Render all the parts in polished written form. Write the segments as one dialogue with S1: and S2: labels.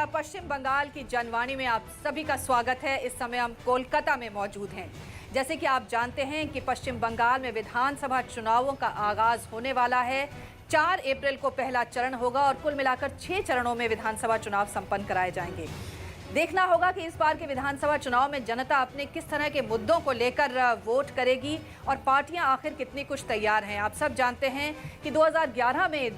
S1: पश्चिम बंगाल की जनवाणी में आप सभी का स्वागत है। इस समय हम कोलकाता में मौजूद हैं। जैसे कि आप जानते हैं कि पश्चिम बंगाल में विधानसभा चुनावों का आगाज होने वाला है। 4 अप्रैल को पहला चरण होगा और कुल मिलाकर 6 चरणों में विधानसभा चुनाव संपन्न कराए जाएंगे। देखना होगा कि इस बार के विधानसभा चुनाव में जनता अपने किस तरह के मुद्दों को लेकर वोट करेगी और पार्टियां आखिर कितनी कुछ तैयार हैं। आप सब जानते हैं कि 2011 में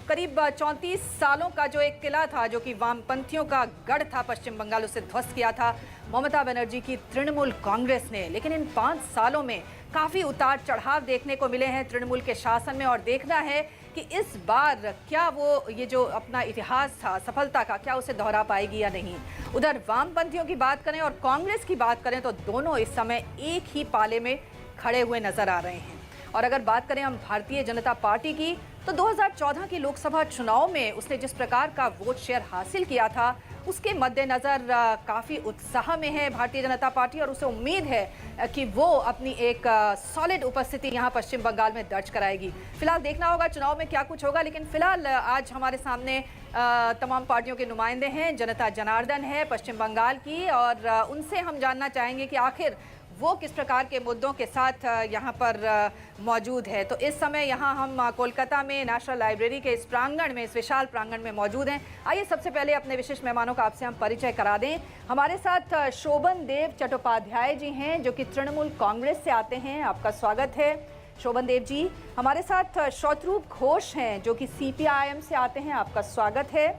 S1: करीब 34 सालों का जो एक किला था, जो कि वामपंथियों का गढ़ था पश्चिम बंगाल, उसे ध्वस्त किया था ममता बनर्जी की तृणमूल कांग्रेस ने। लेकिन इन 5 सालों में काफ़ी उतार चढ़ाव देखने को मिले हैं तृणमूल के शासन में, और देखना है कि इस बार क्या वो ये जो अपना इतिहास था सफलता का, क्या उसे दोहरा पाएगी या नहीं। उधर वामपंथियों की बात करें और कांग्रेस की बात करें तो दोनों इस समय एक ही पाले में खड़े हुए नजर आ रहे हैं। और अगर बात करें हम भारतीय जनता पार्टी की, तो 2014 के लोकसभा चुनाव में उसने जिस प्रकार का वोट शेयर हासिल किया था, उसके मद्देनज़र काफ़ी उत्साह में है भारतीय जनता पार्टी, और उसे उम्मीद है कि वो अपनी एक सॉलिड उपस्थिति यहाँ पश्चिम बंगाल में दर्ज कराएगी। फिलहाल देखना होगा चुनाव में क्या कुछ होगा, लेकिन फिलहाल आज हमारे सामने तमाम पार्टियों के नुमाइंदे हैं। जनता जनार्दन है पश्चिम बंगाल की, और उनसे हम जानना चाहेंगे कि आखिर वो किस प्रकार के मुद्दों के साथ यहाँ पर मौजूद है। तो इस समय यहाँ हम कोलकाता में नेशनल लाइब्रेरी के इस प्रांगण में, इस विशाल प्रांगण में मौजूद हैं। आइए सबसे पहले अपने विशिष्ट मेहमानों का आपसे हम परिचय करा दें। हमारे साथ शोभन देव चट्टोपाध्याय जी हैं, जो कि तृणमूल कांग्रेस से आते हैं। आपका स्वागत है शोभन देव जी। हमारे साथ शौतरूप घोष हैं, जो कि CPIM से आते हैं। आपका स्वागत है।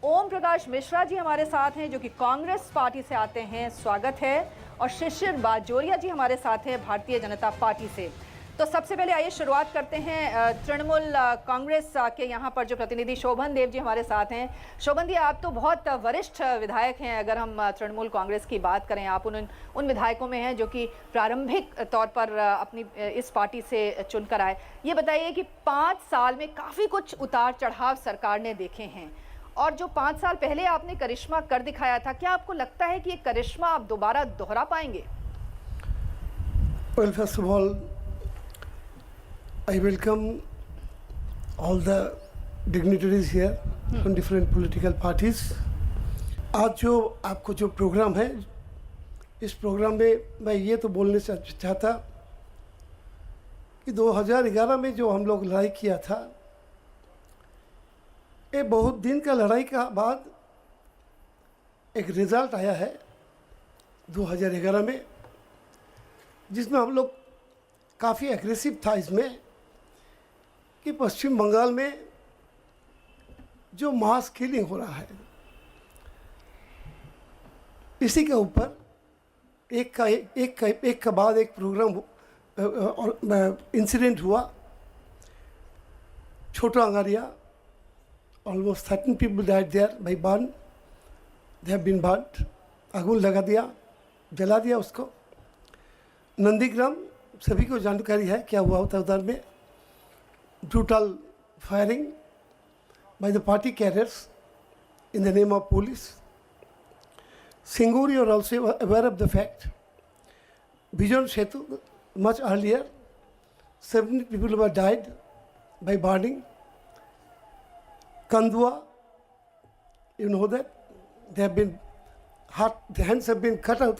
S1: ओम प्रकाश मिश्रा जी हमारे साथ हैं, जो कि कांग्रेस पार्टी से आते हैं। स्वागत है। और शिशिर बाजोरिया जी हमारे साथ हैं भारतीय जनता पार्टी से। तो सबसे पहले आइए शुरुआत करते हैं तृणमूल कांग्रेस के यहाँ पर जो प्रतिनिधि शोभन देव जी हमारे साथ हैं। शोभन जी, आप तो बहुत वरिष्ठ विधायक हैं। अगर हम तृणमूल कांग्रेस की बात करें, आप उन विधायकों में हैं जो कि प्रारंभिक तौर पर अपनी इस पार्टी से चुनकर आए। ये बताइए कि 5 साल में काफ़ी कुछ उतार चढ़ाव सरकार ने देखे हैं, और जो 5 साल पहले आपने करिश्मा कर दिखाया था, क्या आपको लगता है कि ये करिश्मा आप दोबारा दोहरा पाएंगे?
S2: Well, first of all, I welcome all the dignitaries here from different political parties. आज जो आपको जो प्रोग्राम है, इस प्रोग्राम में मैं ये तो बोलने चाहता कि 2011 में जो हम लोग लड़ाई किया था, ये बहुत दिन का लड़ाई का बाद एक रिज़ल्ट आया है 2011 में, जिसमें हम लोग काफ़ी एग्रेसिव था इसमें कि पश्चिम बंगाल में जो मास किलिंग हो रहा है, इसी के ऊपर एक का बाद एक प्रोग्राम और इंसिडेंट हुआ। छोटा Angaria, almost 13 people died there by burn. They have been burnt. आगुन लगा दिया, जला दिया उसको। नंदीग्राम सभी को जानकारी है क्या हुआ होता उधर में। brutal firing by the party carriers in the name of police. Singuri, you are also aware of the fact. Bijon Setu, much earlier, 70 people were died by burning. Kandua, you know that they have been their hands have been cut out.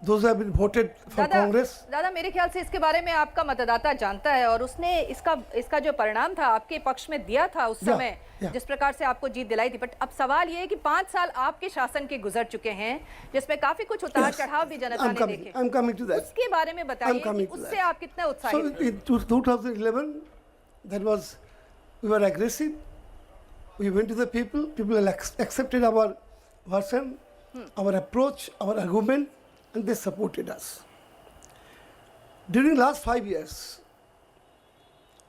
S2: Those have been voted for Congress.
S1: दादा, मेरे ख्याल से इसके बारे में आपका मतदाता जानता है, और उसने इसका जो परिणाम था आपके पक्ष में दिया था उस समय, जिस प्रकार से आपको जीत दिलाई थी। बट अब सवाल ये है कि 5 साल आपके शासन के गुजर चुके हैं, जिसमें काफी कुछ उतार चढ़ाव भी जनता ने देखे।
S2: I'm coming to that.
S1: उसके बारे में बताइए कि उससे आप कितने उत्साहित हैं?
S2: So in 2011, we were aggressive. We went to the people. People accepted our version, our approach, our argument, and they supported us. During last 5 years,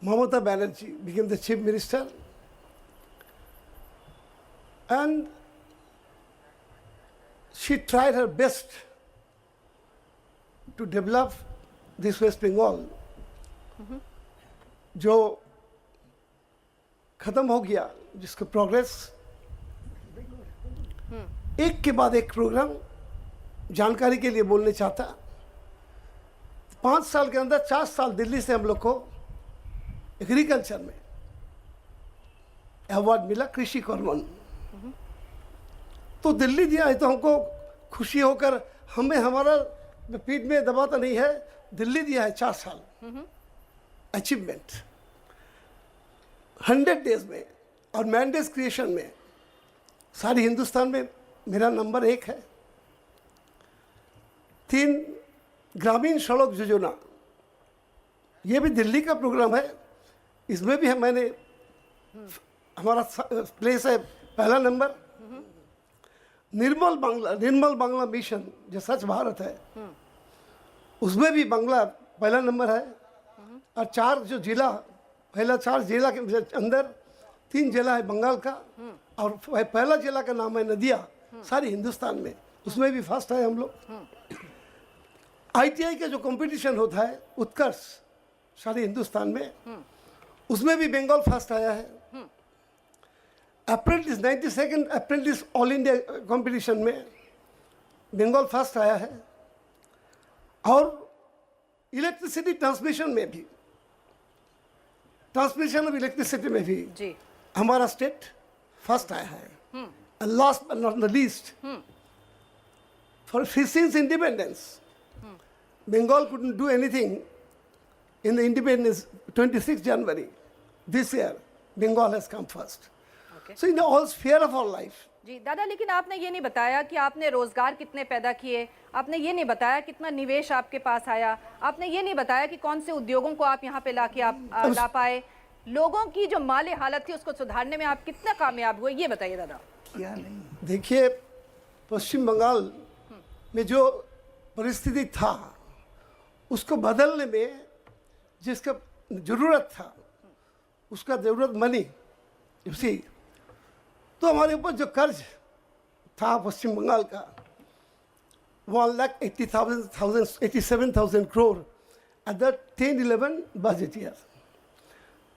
S2: Mamata Banerjee became the chief minister, and she tried her best to develop this West Bengal. जो खत्म हो गया, जिसका progress एक के बाद एक programme जानकारी के लिए बोलने चाहता। 5 साल के अंदर 4 साल दिल्ली से हम लोग को एग्रीकल्चर में अवार्ड मिला, कृषि कर्मण। तो दिल्ली दिया है तो हमको खुशी होकर हमें हमारा पीठ में दबाता नहीं है। दिल्ली दिया है 4 साल अचीवमेंट 100 डेज में और मैंडेज क्रिएशन में सारी हिंदुस्तान में मेरा नंबर 1 है। 3 ग्रामीण सड़क योजना, ये भी दिल्ली का प्रोग्राम है, इसमें भी मैंने हमारा प्लेस है पहला नंबर। निर्मल बांग्ला मिशन जो स्वच्छ भारत है उसमें भी बांग्ला पहला नंबर है। और 4 जो जिला, पहला 4 जिला के अंदर 3 जिला है बंगाल का और पहला जिला का नाम है नदिया, सारी हिंदुस्तान में, उसमें भी फर्स्ट है हम लोग। ITI का जो कंपटीशन होता है उत्कर्ष सारे हिंदुस्तान में, उसमें भी बंगाल फर्स्ट आया है। Apprentice 92nd apprentice all India competition में बंगाल फर्स्ट आया है। और इलेक्ट्रिसिटी ट्रांसमिशन में भी, ट्रांसमिशन ऑफ इलेक्ट्रिसिटी में भी
S1: जी
S2: हमारा स्टेट फर्स्ट आया है। And last but not the least, for since independence Bengal couldn't do anything in the independence 26 January. This year, Bengal has come first.
S1: Okay.
S2: So in all sphere of our life.
S1: जी दादा, लेकिन आपने ये नहीं बताया कि आपने रोजगार कितने पैदा किए, आपने ये नहीं बताया कितना निवेश आपके पास आया, आपने ये नहीं बताया कि कौन से उद्योगों को आप यहाँ पे लाके आप ला पाए, लोगों की जो माली हालत थी उसको सुधारने में आप कितना कामयाब हुए, ये बताइए दादा।
S2: क्या नहीं, देखिए पश्चिम बंगाल में जो परिस्थिति था उसको बदलने में जिसका ज़रूरत था उसका ज़रूरत मनी उसी, तो हमारे ऊपर जो कर्ज था पश्चिम बंगाल का 1,87,000 crore at the 10-11 budget year,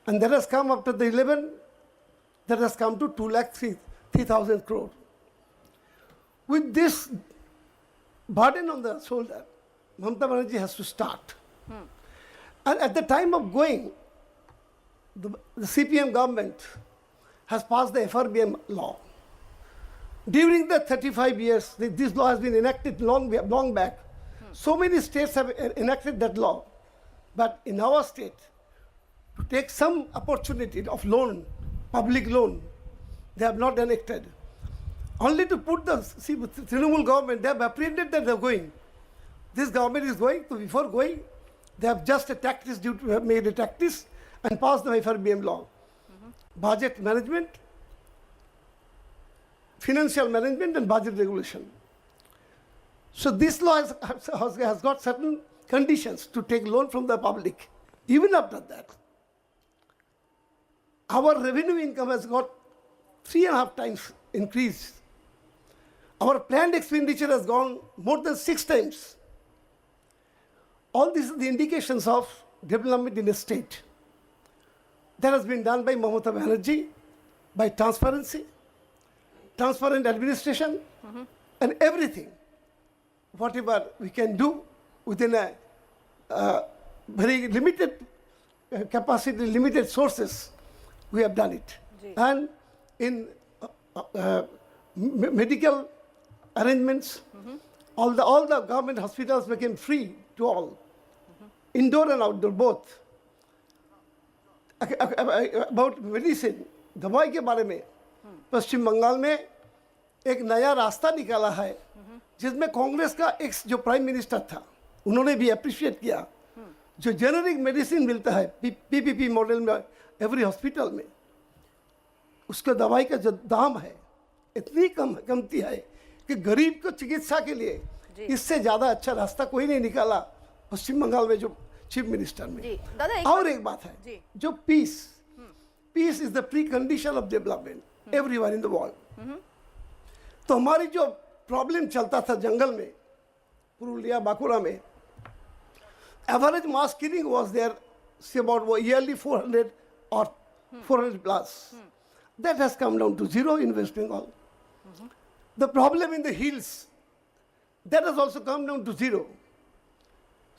S2: and that has come after the 11, that has come to 2,03,000 crore. With this burden on the shoulder, Mamata Banerjee has to start. And at the time of going, the CPM government has passed the FRBM law. During the 35 years, this law has been enacted long back. So many states have enacted that law. But in our state, to take some opportunity of loan, public loan, they have not enacted. Only to put the Trinamool government, they have apprehended that they are going. This government is going, so before going, they have just made a tactics and passed the FRBM law. Budget management, financial management and budget regulation. So this law has got certain conditions to take loan from the public. Even after that, our revenue income has got 3.5 times increased. Our planned expenditure has gone more than 6 times. All these are the indications of development in a state. That has been done by Mamata Banerjee, by transparency, transparent administration, and everything. Whatever we can do within a very limited capacity, limited sources, we have done it. And in medical arrangements, all the government hospitals became free to all, indoor and outdoor both. About medicine, दवाई के बारे में पश्चिम बंगाल में एक नया रास्ता निकाला है जिसमें कांग्रेस का एक जो प्राइम मिनिस्टर था उन्होंने भी अप्रिशिएट किया। जो जेनरिक मेडिसिन मिलता है पीपीपी मॉडल में एवरी हॉस्पिटल में, उसका दवाई का जो दाम है इतनी कमती है कि गरीब को चिकित्सा के लिए इससे ज़्यादा अच्छा रास्ता कोई नहीं निकाला पश्चिम बंगाल में जो चीफ मिनिस्टर में। और एक बात है, जो peace is the precondition of development everywhere in the world. तो हमारी जो प्रॉब्लम चलता था जंगल में, पुरुलिया बांकुड़ा में, average mass killing was there say about yearly 400 और 400 plus. That has come down to 0 in West Bengal. The problem in the hills, that has also come down to 0.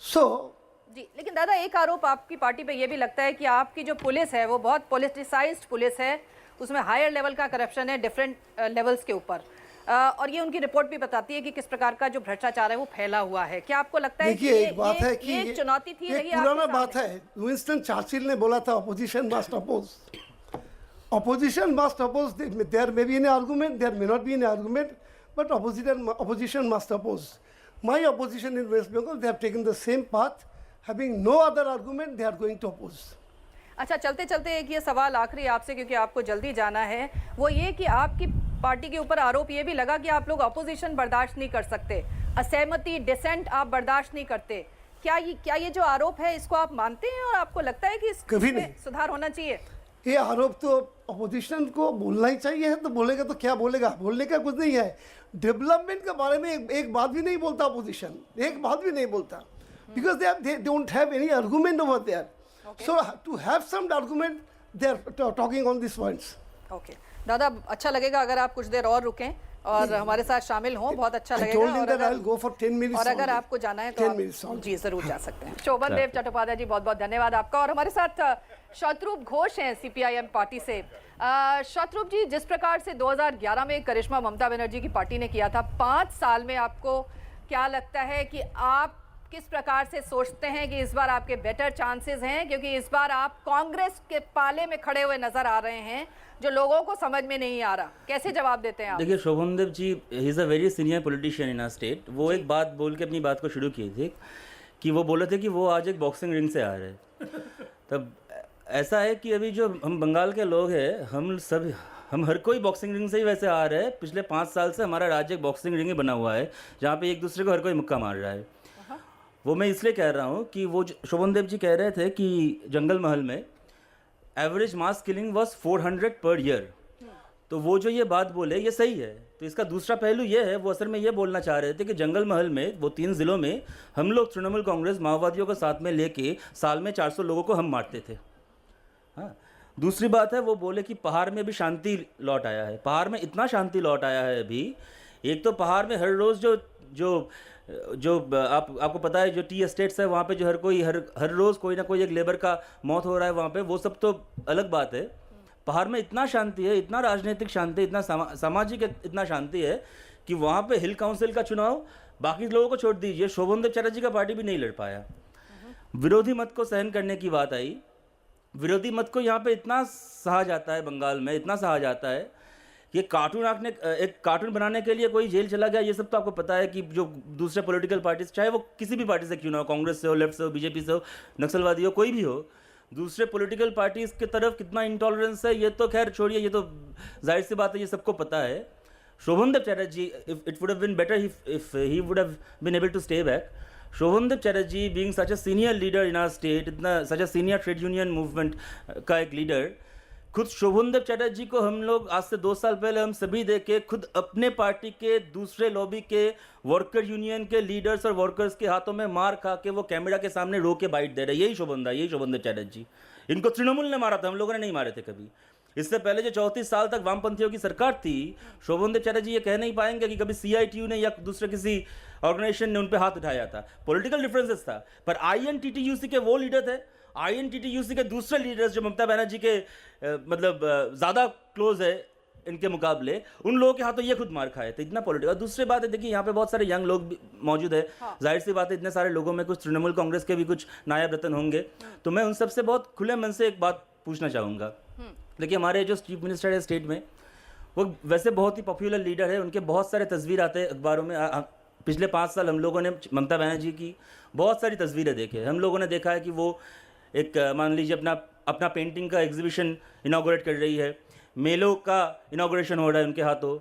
S2: So
S1: जी, लेकिन दादा एक आरोप आपकी पार्टी पे ये भी लगता है कि आपकी जो पुलिस है वो बहुत पॉलिटिसाइज्ड पुलिस है, उसमें हायर लेवल का करप्शन है डिफरेंट लेवल्स के ऊपर। और ये उनकी रिपोर्ट भी बताती है कि किस प्रकार का जो भ्रष्टाचार है वो फैला हुआ है। क्या आपको लगता है कि
S2: देखिए, एक बात है कि
S1: ये एक चुनौती थी
S2: एक
S1: रही
S2: पुराना
S1: आपके
S2: बात
S1: सामने?
S2: है, विंस्टन चर्चिल ने बोला था opposition must oppose, opposition must oppose. There may be an argument, there may not be an argument, but opposition must oppose. My opposition in West Bengal, they have taken the same path, having no other argument, they are going to oppose.
S1: अच्छा, चलते चलते एक ये सवाल आखिरी आपसे, क्योंकि आपको जल्दी जाना है, वो ये कि आपकी पार्टी के ऊपर आरोप ये भी लगा कि आप लोग अपोजिशन बर्दाश्त नहीं कर सकते, असहमति, डिसेंट आप बर्दाश्त नहीं करते। क्या ये जो आरोप है इसको आप मानते हैं और आपको लगता है कि इसमें सुधार होना चाहिए?
S2: ये आरोप तो अपोजिशन को बोलना ही चाहिए है, तो बोलेगा तो क्या बोलेगा, बोलने का कुछ नहीं है। डेवलपमेंट के बारे में एक बात भी नहीं बोलता अपोजिशन, एक बात भी नहीं बोलता, because they don't have any argument over there. So to have some argument they are talking on this points.
S1: Okay दादा, अच्छा लगेगा अगर आप कुछ देर और रुकें और हमारे साथ शामिल हों, बहुत अच्छा लगेगा। और अगर आपको जाना है तो आप जी जरूर जा सकते हैं। शोभन देव चट्टोपाध्याय जी, बहुत बहुत धन्यवाद आपका। और हमारे साथ शत्रुप घोष हैं सीपीआईएम पार्टी से। शत्रुप जी, जिस प्रकार से 2011 में करिश्मा ममता बनर्जी की पार्टी ने किया था, 5 साल में आपको क्या लगता है कि आप किस प्रकार से सोचते हैं कि इस बार आपके बेटर चांसेस हैं, क्योंकि इस बार आप कांग्रेस के पाले में खड़े हुए नजर आ रहे हैं, जो लोगों को समझ में नहीं आ रहा, कैसे जवाब देते हैं आप?
S3: देखिए, Shobhan Dev ji he is a very senior politician in our state. वो एक बात बोल के अपनी बात को शुरू किए थे कि वो बोले थे कि वो आज एक बॉक्सिंग रिंग से आ रहे हैं। तब ऐसा है कि अभी जो हम बंगाल के लोग हैं, हम हर कोई बॉक्सिंग रिंग से ही वैसे आ रहे हैं। पिछले 5 साल से हमारा राज्य एक बॉक्सिंग रिंग ही बना हुआ है, जहाँ पे एक दूसरे को हर कोई मुक्का मार रहा है। वो मैं इसलिए कह रहा हूँ कि वो शोभन देव जी कह रहे थे कि जंगल महल में average mass killing was 400 per year. तो वो जो ये बात बोले ये सही है। तो इसका दूसरा पहलू ये है, वो असल में ये बोलना चाह रहे थे कि जंगल महल में वो 3 ज़िलों में हम लोग तृणमूल कांग्रेस माओवादियों को साथ में लेके साल में 400 लोगों को हम मारते थे। हाँ, दूसरी बात है, वो बोले कि पहाड़ में भी शांति लौट आया है। पहाड़ में इतना शांति लौट आया है अभी, एक तो पहाड़ में हर रोज़ जो आपको पता है, जो टी एस्टेट्स है वहाँ पे जो हर रोज़ कोई ना कोई एक लेबर का मौत हो रहा है वहाँ पे, वो सब तो अलग बात है। पहाड़ में इतना शांति है, इतना राजनीतिक शांति, इतना सामाजिक इतना शांति है कि वहाँ पे हिल काउंसिल का चुनाव बाकी लोगों को छोड़ दीजिए, शोभन देव चटर्जी का पार्टी भी नहीं लड़ पाया। विरोधी मत को सहन करने की बात आई। विरोधी मत को यहाँ पे इतना सहा जाता है, बंगाल में इतना सहा जाता है कि एक कार्टून बनाने के लिए कोई जेल चला गया। ये सब तो आपको पता है कि जो दूसरे पॉलिटिकल पार्टीज, चाहे वो किसी भी पार्टी से क्यों ना हो, कांग्रेस से हो, लेफ्ट से हो, बीजेपी से हो, नक्सलवादी हो, कोई भी हो, दूसरे पॉलिटिकल पार्टीज की तरफ कितना इंटॉलरेंस है ये तो खैर छोड़िए, ये तो जाहिर सी बात है, ये सबको पता है। Shobhan Dev Chatterjee, it would have been better if he would have been able to stay back. Shobhan Dev Chatterjee being such a senior leader in our state, इतना such a senior trade union movement का एक लीडर, खुद शोभन देव चटर्जी को हम लोग आज से 2 साल पहले हम सभी देखे, खुद अपने पार्टी के दूसरे लॉबी के वर्कर यूनियन के लीडर्स और वर्कर्स के हाथों में मार खा के वो कैमरा के सामने रो के बाइट दे रहे। यही शोभन देव चटर्जी। इनको तृणमूल ने मारा था, हम लोगों ने नहीं मारे थे कभी। इससे पहले जो 34 साल तक वामपंथियों की सरकार थी, शोभन देव चटर्जी ये कह नहीं पाएंगे कि कभी CITU ने या दूसरे किसी ऑर्गेनाइजेशन ने उन पर हाथ उठाया था। पॉलिटिकल डिफरेंसेस था, पर INTTUC के वो लीडर थे, INTTUC के दूसरे लीडर्स जो ममता बनर्जी के मतलब ज़्यादा क्लोज है इनके मुकाबले, उन लोगों के हाथों ये खुद मार खाए थे। इतना पॉलिटिकल। दूसरी बात है, देखिए यहाँ पे बहुत सारे यंग लोग मौजूद है। हाँ। जाहिर सी बात है, इतने सारे लोगों में कुछ तृणमूल कांग्रेस के भी कुछ नायब रतन होंगे, तो मैं उन सबसे बहुत खुले मन से एक बात पूछना चाहूँगा। देखिए, हमारे जो चीफ मिनिस्टर है स्टेट में, वो वैसे बहुत ही पॉपुलर लीडर है, उनके बहुत सारे तस्वीर आते हैं अखबारों में। पिछले 5 साल हम लोगों ने ममता बनर्जी की बहुत सारी तस्वीरें देखे। हम लोगों ने देखा है कि वो एक मान लीजिए अपना पेंटिंग का एग्जीबिशन इनॉग्रेट कर रही है, मेलों का इनॉग्रेशन हो रहा है उनके हाथों,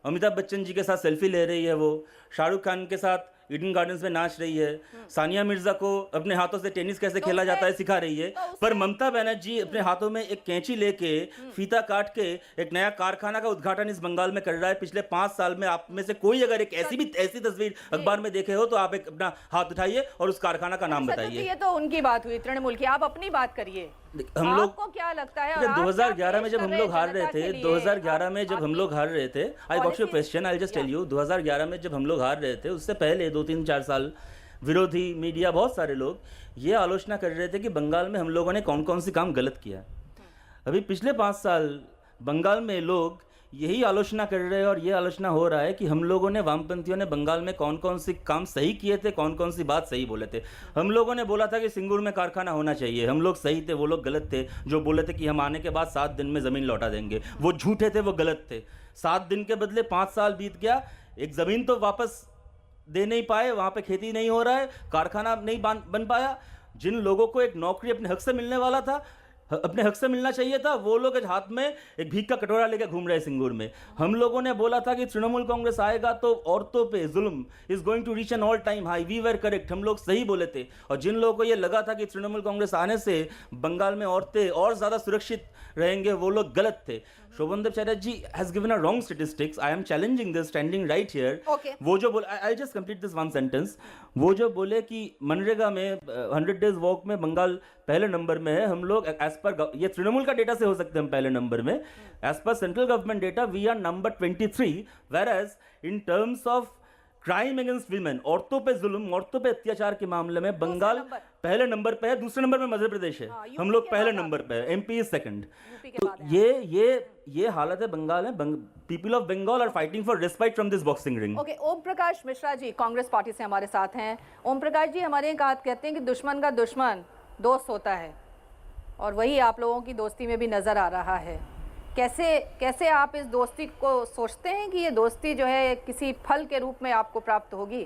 S3: अमिताभ बच्चन जी के साथ सेल्फी ले रही है, वो शाहरुख खान के साथ ईडन गार्डन्स में नाच रही है, सानिया मिर्जा को अपने हाथों से टेनिस कैसे खेला जाता है सिखा रही है। पर ममता बनर्जी अपने हाथों में एक कैंची लेके फीता काट के एक नया कारखाना का उद्घाटन इस बंगाल में कर रहा है। पिछले 5 साल में आप में से कोई अगर एक ऐसी तस्वीर अखबार में देखे हो तो आप एक अपना हाथ उठाइए और उस कारखाना का नाम बताइए।
S1: ये तो उनकी बात हुई तृणमूल की, आप अपनी बात करिए।
S3: हम लोग
S1: को क्या लगता है,
S3: 2011 में जब हम लोग हार रहे थे, 2011 में जब हम लोग हार रहे थे, I got your question, I just tell you. 2011 में जब हम लोग हार रहे थे, उससे पहले 2-3-4 साल विरोधी मीडिया, बहुत सारे लोग ये आलोचना कर रहे थे कि बंगाल में हम लोगों ने कौन कौन सी काम गलत किया। अभी पिछले 5 साल बंगाल में लोग यही आलोचना कर रहे हैं और ये आलोचना हो रहा है कि हम लोगों ने, वामपंथियों ने बंगाल में कौन कौन सी काम सही किए थे, कौन कौन सी बात सही बोले थे। हम लोगों ने बोला था कि सिंगूर में कारखाना होना चाहिए, हम लोग सही थे, वो लोग गलत थे। जो बोले थे कि हम आने के बाद 7 दिन में ज़मीन लौटा देंगे, वो झूठे थे, वो गलत थे। 7 दिन के बदले 5 साल बीत गया, एक ज़मीन तो वापस दे नहीं पाए, वहाँ पे खेती नहीं हो रहा है, कारखाना नहीं बन पाया। जिन लोगों को एक नौकरी अपने हक से मिलने वाला था, अपने हक से मिलना चाहिए था, वो लोग आज हाथ में एक भीख का कटोरा लेकर घूम रहे हैं सिंगूर में। हम लोगों ने बोला था कि तृणमूल कांग्रेस आएगा तो औरतों पे जुल्म is going to reach an all time high. We were correct, हम लोग सही बोले थे। और जिन लोगों को ये लगा था कि तृणमूल कांग्रेस आने से बंगाल में औरतें और ज़्यादा सुरक्षित रहेंगे, वो लोग गलत थे। Sovandeb Chatterjee has given a wrong statistics. I am challenging this, standing right here.
S1: Okay.
S3: वो जो बोले, I'll just complete this one sentence. वो जो बोले कि मनरेगा में 100 days वर्क में बंगाल पहले नंबर में है। हम लोग एज पर, ये तृणमूल का डेटा से हो सकते हैं हम पहले नंबर में, as per central government data we are number 23, whereas in terms of crime against women, औरतों पे जुल्म, औरतों पे अत्याचार के मामले में बंगाल पहले नंबर पे है। दूसरे नंबर में मध्य प्रदेश है। हम लोग पहले नंबर पे है, एमपी इज सेकंड। तो ये हालत है बंगाल में। People of Bengal are fighting for respect from this boxing ring.
S1: Okay, Om Prakash Mishra ji Congress party से हमारे साथ हैं। ओम प्रकाश जी, हमारे यहाँ कहते हैं कि दुश्मन का दुश्मन दोस्त होता है, और वही आप लोगों की दोस्ती में भी नजर आ रहा है। कैसे आप इस दोस्ती को सोचते हैं कि ये दोस्ती जो है किसी फल के रूप में आपको प्राप्त होगी,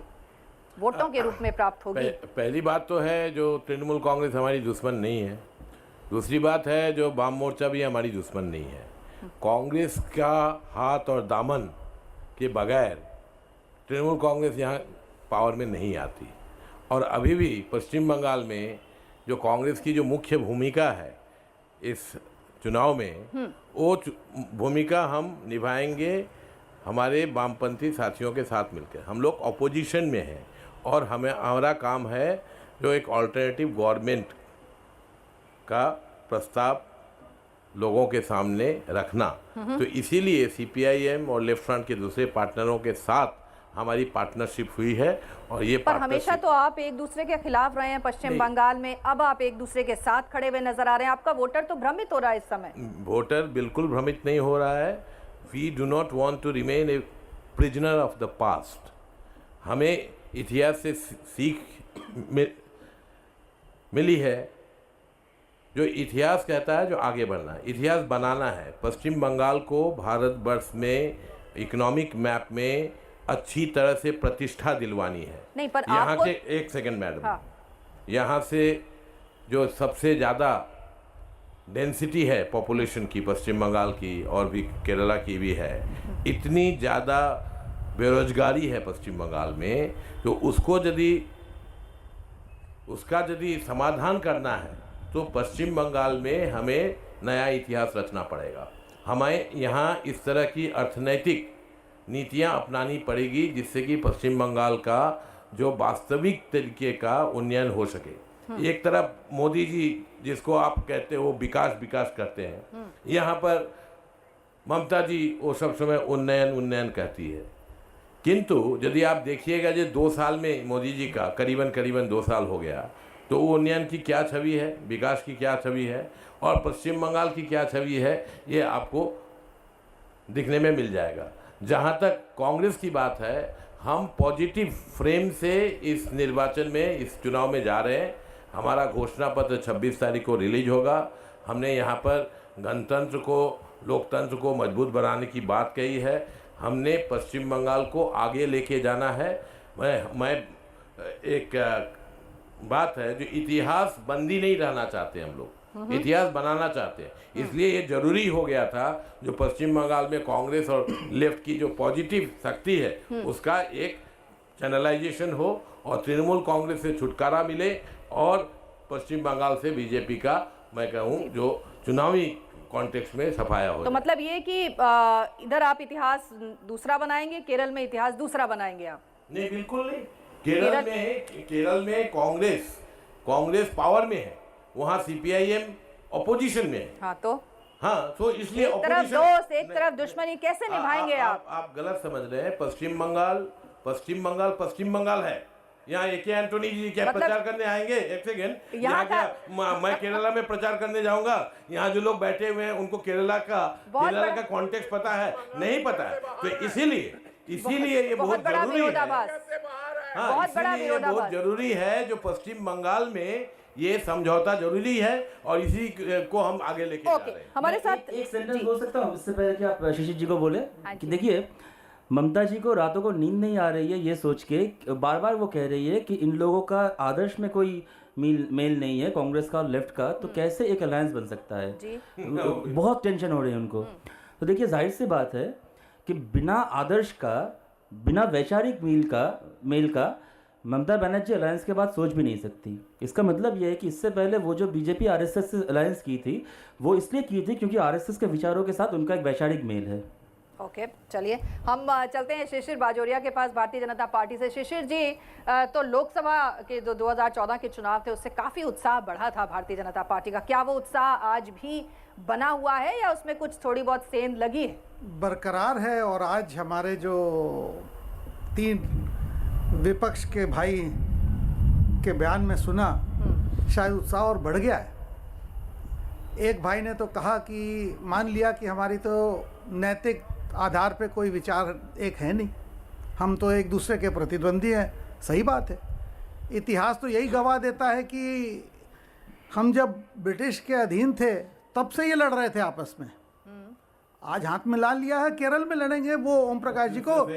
S1: वोटों के रूप में प्राप्त होगी?
S4: पहली बात तो है जो तृणमूल कांग्रेस हमारी दुश्मन नहीं है। दूसरी बात है जो वाम मोर्चा भी हमारी दुश्मन नहीं है। कांग्रेस का हाथ और दामन के बगैर तृणमूल कांग्रेस यहाँ पावर में नहीं आती। और अभी भी पश्चिम बंगाल में जो कांग्रेस की जो मुख्य भूमिका है इस चुनाव में, वो भूमिका हम निभाएंगे हमारे वामपंथी साथियों के साथ मिलकर। हम लोग अपोजिशन में हैं और हमारा काम है जो एक अल्टरनेटिव गवर्नमेंट का प्रस्ताव लोगों के सामने रखना। तो इसीलिए सीपीआईएम और लेफ्ट फ्रंट के दूसरे पार्टनरों के साथ हमारी पार्टनरशिप हुई है। और ये
S1: पर हमेशा तो आप एक दूसरे के खिलाफ रहे हैं पश्चिम बंगाल में, अब आप एक दूसरे के साथ खड़े हुए नजर आ रहे हैं। आपका वोटर तो भ्रमित हो रहा है इस समय।
S4: वोटर बिल्कुल भ्रमित नहीं हो रहा है। We do not want to remain a prisoner of the past. हमें इतिहास से सीख मिली है। जो इतिहास कहता है जो आगे बढ़ना है, इतिहास बनाना है। पश्चिम बंगाल को भारतवर्ष में इकोनॉमिक मैप में अच्छी तरह से प्रतिष्ठा दिलवानी है।
S1: नहीं, पर
S4: यहाँ
S1: आपको...
S4: के एक सेकंड मैडम,
S1: हाँ।
S4: यहाँ से जो सबसे ज़्यादा डेंसिटी है पॉपुलेशन की पश्चिम बंगाल की और भी केरला की भी है, इतनी ज़्यादा बेरोजगारी है पश्चिम बंगाल में। तो उसका यदि समाधान करना है तो पश्चिम बंगाल में हमें नया इतिहास रचना पड़ेगा। हमें यहाँ इस तरह की अर्थनैतिक नीतियाँ अपनानी पड़ेगी जिससे कि पश्चिम बंगाल का जो वास्तविक तरीके का उन्नयन हो सके। एक तरफ मोदी जी जिसको आप कहते हो विकास विकास करते हैं, यहाँ पर ममता जी वो सब समय उन्नयन उन्नयन कहती है। किंतु यदि आप देखिएगा जो 2 साल में मोदी जी का करीबन 2 साल हो गया, तो वो उन्नयन की क्या छवि है, विकास की क्या छवि है और पश्चिम बंगाल की क्या छवि है, ये आपको दिखने में मिल जाएगा। जहाँ तक कांग्रेस की बात है, हम पॉजिटिव फ्रेम से इस निर्वाचन में, इस चुनाव में जा रहे हैं। हमारा घोषणा पत्र 26 तारीख को रिलीज होगा। हमने यहाँ पर गणतंत्र को, लोकतंत्र को मजबूत बनाने की बात कही है। हमने पश्चिम बंगाल को आगे लेके जाना है। मैं एक बात है जो इतिहास बंदी नहीं रहना चाहते हम लोग, इतिहास बनाना चाहते हैं। इसलिए ये जरूरी हो गया था जो पश्चिम बंगाल में कांग्रेस और लेफ्ट की जो पॉजिटिव शक्ति है उसका एक चैनलाइजेशन हो और तृणमूल कांग्रेस से छुटकारा मिले और पश्चिम बंगाल से बीजेपी का, मैं कहूँ, जो चुनावी कॉन्टेक्स्ट में सफाया हो।
S1: तो मतलब ये कि इधर आप इतिहास दूसरा बनाएंगे, केरल में इतिहास दूसरा बनाएंगे आप?
S4: नहीं, बिल्कुल नहीं। केरल में कांग्रेस पावर में है, वहाँ सीपीआईएम अपोजिशन में है।
S1: हाँ,
S4: तो इसलिए
S1: एक तरफ दोस्त एक तरफ दुश्मनी कैसे निभाएंगे आप?
S4: आप गलत समझ रहे हैं। पश्चिम बंगाल पश्चिम बंगाल है। यहाँ ए.के. एंटोनी जी क्या
S1: मतलब-
S4: प्रचार करने आएंगे? एक सेकेंड,
S1: यहाँ
S4: यहाँ क्या मैं केरला में प्रचार करने जाऊंगा? यहाँ जो लोग बैठे हुए हैं उनको केरला का कॉन्टेक्स्ट पता है? नहीं पता है। तो इसीलिए ये बहुत
S1: बड़ा
S4: जरूरी है।
S1: विरोधाभास,
S4: हाँ,
S1: बहुत बड़ा
S4: इसीलिए ये बहुत
S1: विरोधाभास।
S4: जरूरी है जो पश्चिम बंगाल में ये समझौता जरूरी है और इसी को हम आगे लेके जा
S1: ओके,
S4: रहे हैं।
S1: हमारे साथ
S3: एक सेंटेंस बोल सकता हूँ इससे पहले कि आप शिशिर जी को बोले
S1: हाँ
S3: कि
S1: जी।
S3: देखिए, ममता जी को रातों को नींद नहीं आ रही है ये सोच के, बार बार वो कह रही है कि इन लोगों का आदर्श में कोई मेल नहीं है, कांग्रेस का और लेफ्ट का, तो कैसे एक अलायंस बन सकता है?
S1: जी।
S3: बहुत टेंशन हो रही है उनको। तो देखिए, जाहिर सी बात है कि बिना आदर्श का, बिना वैचारिक मेल का ममता बनर्जी अलायंस के बाद सोच भी नहीं सकती। इसका मतलब यह है कि इससे पहले वो जो बीजेपी आरएसएस से अलायंस की थी वो इसलिए की थी क्योंकि आरएसएस के विचारों के साथ उनका एक वैचारिक मेल है।
S1: ओके, चलिए हम चलते हैं शिशिर बाजोरिया के पास, भारतीय जनता पार्टी से। शिशिर जी, तो लोकसभा के जो 2014 के चुनाव थे उससे काफ़ी उत्साह बढ़ा था भारतीय जनता पार्टी का, क्या वो उत्साह आज भी बना हुआ है या उसमें कुछ थोड़ी बहुत सेंध लगी है?
S5: बरकरार है। और आज हमारे जो 3 विपक्ष के भाई के बयान में सुना, शायद उत्साह और बढ़ गया है। एक भाई ने तो कहा कि मान लिया कि हमारी तो नैतिक आधार पे कोई विचार एक है नहीं, हम तो एक दूसरे के प्रतिद्वंदी हैं। सही बात है, इतिहास तो यही गवाह देता है कि हम जब ब्रिटिश के अधीन थे तब से ये लड़ रहे थे आपस में। आज हाथ में ला लिया है, केरल में लड़ेंगे। वो ओम प्रकाश जी को वो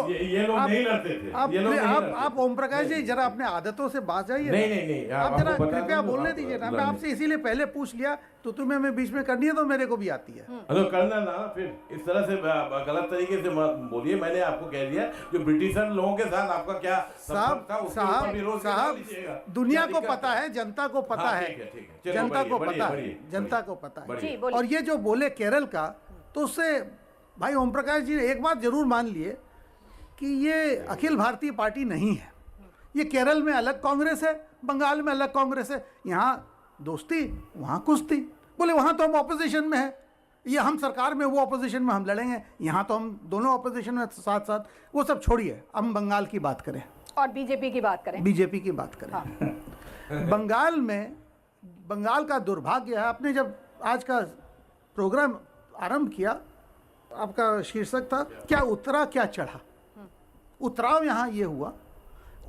S4: ये लोग नहीं लड़ते थे। ये लोग नहीं लड़ते
S5: आप ओम प्रकाश जी जरा अपने आदतों से बात जाइए।
S4: नहीं,
S5: आप जरा
S4: आपको बता
S5: कृपया
S4: दूं,
S5: बोलने
S4: आप
S5: दीजिए ना। मैं
S4: लड़ने।
S5: आपसे इसीलिए पहले पूछ लिया, तो तुम्हें मैं बीच में करनी है तो मेरे को भी आती है।
S4: अरे करना ना, फिर इस तरह से गलत तरीके से मत बोलिए। मैंने आपको कह दिया जो ब्रिटिशर लोगों के साथ आपका क्या संपर्क था, उसके ऊपर विरोध से ना लीजिएगा।
S5: दुनिया
S4: क्या
S5: को
S4: दिक्कत
S5: पता है, जनता को पता
S4: हाँ,
S5: है,
S4: ठीक है। चलो,
S5: जनता को
S4: बढ़िए,
S5: पता
S4: बढ़िए,
S5: है, जनता को पता है।
S4: बढ़िए।
S1: जी, बोलिए।
S5: और ये जो बोले केरल का, तो उससे भाई ओम प्रकाश जी ने एक बात जरूर मान लिए कि ये अखिल भारतीय पार्टी नहीं है। ये केरल में अलग कांग्रेस है, बंगाल में अलग कांग्रेस है। यहाँ दोस्ती, वहाँ कुश्ती। बोले वहाँ तो हम ऑपोजिशन में है, ये हम सरकार में, वो ऑपोजिशन में, हम लड़ेंगे। यहाँ तो हम दोनों ऑपोजिशन में साथ साथ। वो सब छोड़िए, हम बंगाल की बात करें
S1: और बीजेपी की बात करें।
S5: बीजेपी की बात करें।
S1: हाँ।
S5: बंगाल में, बंगाल का दुर्भाग्य है, आपने जब आज का प्रोग्राम आरंभ किया, आपका शीर्षक था क्या उतरा क्या चढ़ा। उतराव यहाँ ये हुआ,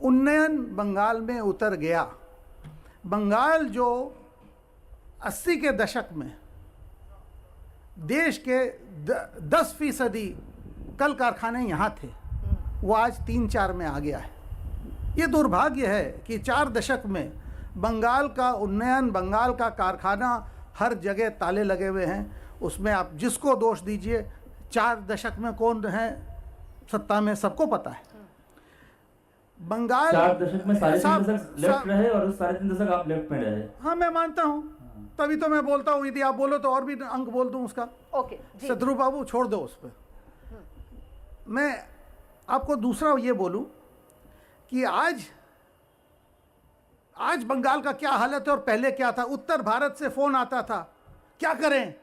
S5: उन्नयन बंगाल में उतर गया। बंगाल जो 80 के दशक में देश के 10% कल कारखाने यहाँ थे, वो आज 3-4 में आ गया है। ये दुर्भाग्य है कि 4 दशक में बंगाल का उन्नयन, बंगाल का कारखाना हर जगह ताले लगे हुए हैं। उसमें आप जिसको दोष दीजिए, 4 दशक में कौन है सत्ता में, सबको पता है। बंगाल
S3: 4 दशक में साढ़े 3
S5: साहब-
S3: दशक लेफ्ट रहे और उस 3.5 दशक आप लेफ्ट में रहे।
S5: हाँ, मैं मानता हूँ, तभी तो मैं बोलता हूँ। यदि आप बोलो तो और भी अंक बोल दूँ उसका।
S1: ओके जी।
S5: शत्रु बाबू छोड़ दो उस पर। मैं आपको दूसरा ये बोलूं कि आज बंगाल का क्या हालत है और पहले क्या था। उत्तर भारत से फ़ोन आता था, क्या करें,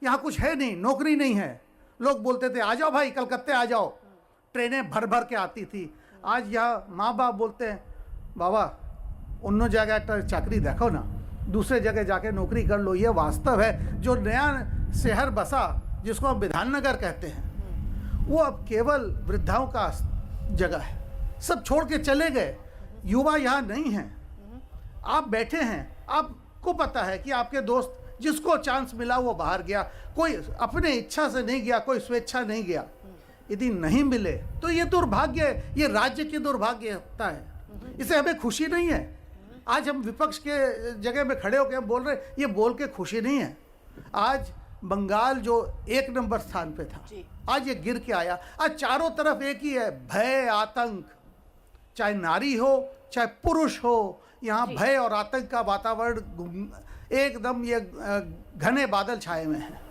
S5: यहाँ कुछ है नहीं, नौकरी नहीं है। लोग बोलते थे आ जाओ भाई, कलकत्ते आ जाओ। ट्रेनें भर भर के आती थी। आज यहाँ माँ बाप बोलते हैं बाबा उन्नो जगह चाकरी देखो ना, दूसरे जगह जाके नौकरी कर लो। ये वास्तव है। जो नया शहर बसा, जिसको हम विधाननगर कहते हैं, वो अब केवल वृद्धाओं का जगह है। सब छोड़ के चले गए। युवा यहाँ नहीं हैं। आप बैठे हैं, आपको पता है कि आपके दोस्त, जिसको चांस मिला वो बाहर गया। कोई अपने इच्छा से नहीं गया, कोई स्वेच्छा नहीं गया। यदि नहीं मिले तो ये दुर्भाग्य है, ये राज्य की दुर्भाग्यता है। इसे हमें खुशी नहीं है। आज हम विपक्ष के जगह में खड़े होकर हम बोल रहे हैं, ये बोल के खुशी नहीं है। आज बंगाल जो 1 नंबर स्थान पे था, आज ये गिर के आया। आज चारों तरफ एक ही है, भय, आतंक। चाहे नारी हो चाहे पुरुष हो, यहाँ भय और आतंक का वातावरण एकदम ये घने बादल छाए हुए हैं।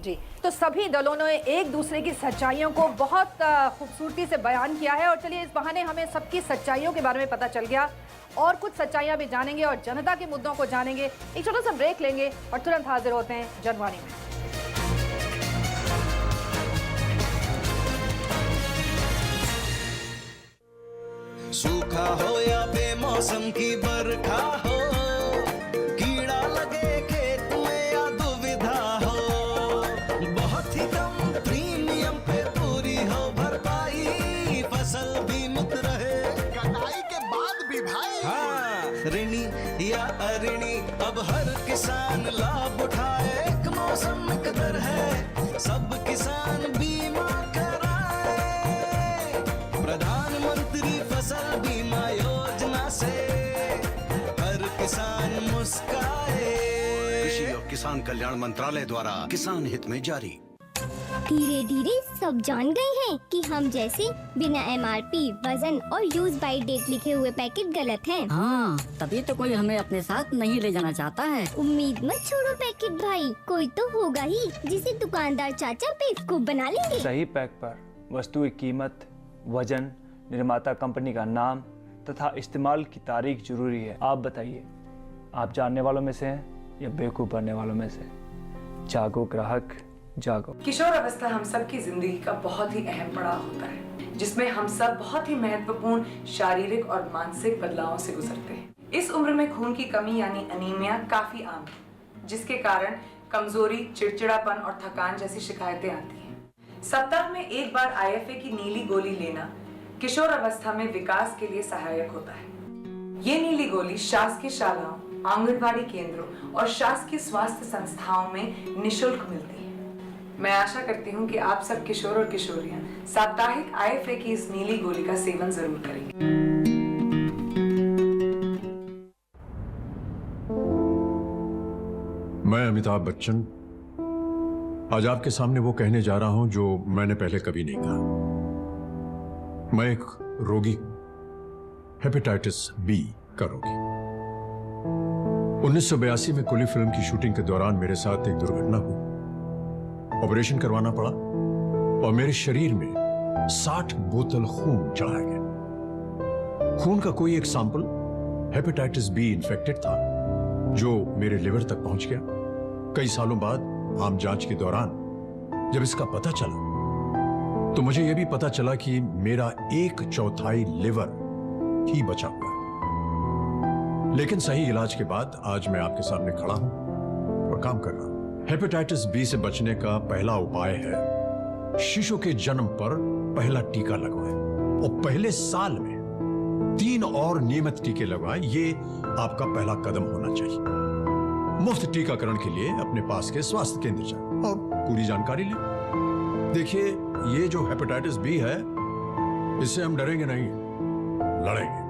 S1: जी, तो सभी दलों ने एक दूसरे की सच्चाइयों को बहुत खूबसूरती से बयान किया है। और चलिए, इस बहाने हमें सबकी सच्चाइयों के बारे में पता चल गया और कुछ सच्चाइयां भी जानेंगे और जनता के मुद्दों को जानेंगे। एक छोटा सा ब्रेक लेंगे और तुरंत हाजिर होते हैं जनवाणी में।
S6: सूखा हो या बेमौसम की बरखा हो, कीड़ा लगे खेत में या दुविधा हो, बहुत ही कम प्रीमियम पे पूरी हो भरपाई, फसल बीमित रहे
S7: कटाई के बाद भी भाई।
S6: हाँ, ऋणी या अऋणी अब हर किसान लाभ उठाए, एक मौसम एक दर है, सब किसान बीमा कराए, प्रधानमंत्री फसल बीमा योजना से हर किसान मुस्काए।
S7: कृषि और किसान कल्याण मंत्रालय द्वारा किसान हित में जारी।
S8: धीरे धीरे सब जान गए हैं कि हम जैसे बिना MRP, वजन और यूज बाय डेट लिखे हुए पैकेट गलत हैं।
S9: हाँ, तभी तो कोई हमें अपने साथ नहीं ले जाना चाहता है।
S8: उम्मीद मत छोड़ो पैकेट भाई, कोई तो होगा ही जिसे दुकानदार चाचा बेवकूफ बना लेंगे।
S10: सही पैक पर वस्तु की कीमत, वजन, निर्माता कंपनी का नाम तथा इस्तेमाल की तारीख जरूरी है। आप बताइए, आप जानने वालों में से हैं या बेवकूफ़ बनने वालों में से? जागो ग्राहक जागो।
S11: किशोर अवस्था हम सब की जिंदगी का बहुत ही अहम पड़ाव होता है, जिसमें हम सब बहुत ही महत्वपूर्ण शारीरिक और मानसिक बदलावों से गुजरते हैं। इस उम्र में खून की कमी यानी अनीमिया काफी आम है, जिसके कारण कमजोरी, चिड़चिड़ापन और थकान जैसी शिकायतें आती हैं। सप्ताह में एक बार IFA की नीली गोली लेना किशोर अवस्था में विकास के लिए सहायक होता है। ये नीली गोली शासकीय शालाओं, आंगनबाड़ी केंद्रों और शासकीय स्वास्थ्य संस्थाओं में निशुल्क मिलती है। मैं आशा करती हूँ कि आप सब किशोर और किशोरियां साप्ताहिक IFA की इस नीली गोली का सेवन जरूर करेंगे।
S12: मैं अमिताभ बच्चन आज आपके सामने वो कहने जा रहा हूं जो मैंने पहले कभी नहीं कहा। मैं एक रोगी, हेपेटाइटिस बी का रोगी। 1982 में कुली फिल्म की शूटिंग के दौरान मेरे साथ एक दुर्घटना हुई। ऑपरेशन करवाना पड़ा और मेरे शरीर में 60 बोतल खून चढ़ाया गया। खून का कोई एक सैंपल हेपेटाइटिस बी इन्फेक्टेड था, जो मेरे लिवर तक पहुंच गया। कई सालों बाद आम जांच के दौरान जब इसका पता चला तो मुझे यह भी पता चला कि मेरा 1/4 लिवर ही बचा हुआ है। लेकिन सही इलाज के बाद आज मैं आपके सामने खड़ा हूं और काम कर रहा हूं। हेपेटाइटिस बी से बचने का पहला उपाय है शिशु के जन्म पर पहला टीका लगवाएं और पहले साल में 3 और नियमित टीके लगवाएं। ये आपका पहला कदम होना चाहिए। मुफ्त टीकाकरण के लिए अपने पास के स्वास्थ्य केंद्र जाएं और पूरी जानकारी लें। देखिए, ये जो हेपेटाइटिस बी है, इससे हम डरेंगे नहीं, लड़ेंगे।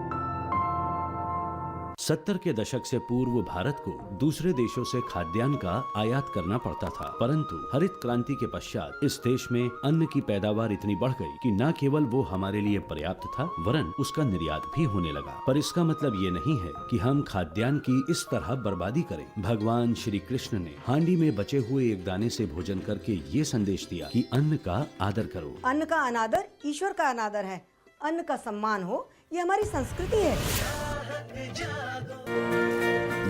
S13: 70 के दशक से पूर्व भारत को दूसरे देशों से खाद्यान्न का आयात करना पड़ता था, परंतु हरित क्रांति के पश्चात इस देश में अन्न की पैदावार इतनी बढ़ गई कि न केवल वो हमारे लिए पर्याप्त था, वरन उसका निर्यात भी होने लगा। पर इसका मतलब ये नहीं है कि हम खाद्यान्न की इस तरह बर्बादी करें। भगवान श्री कृष्ण ने हांडी में बचे हुए एक दाने से भोजन करके ये संदेश दिया कि अन्न का आदर करो।
S14: अन्न का अनादर ईश्वर का अनादर है। अन्न का सम्मान हो, ये हमारी संस्कृति है।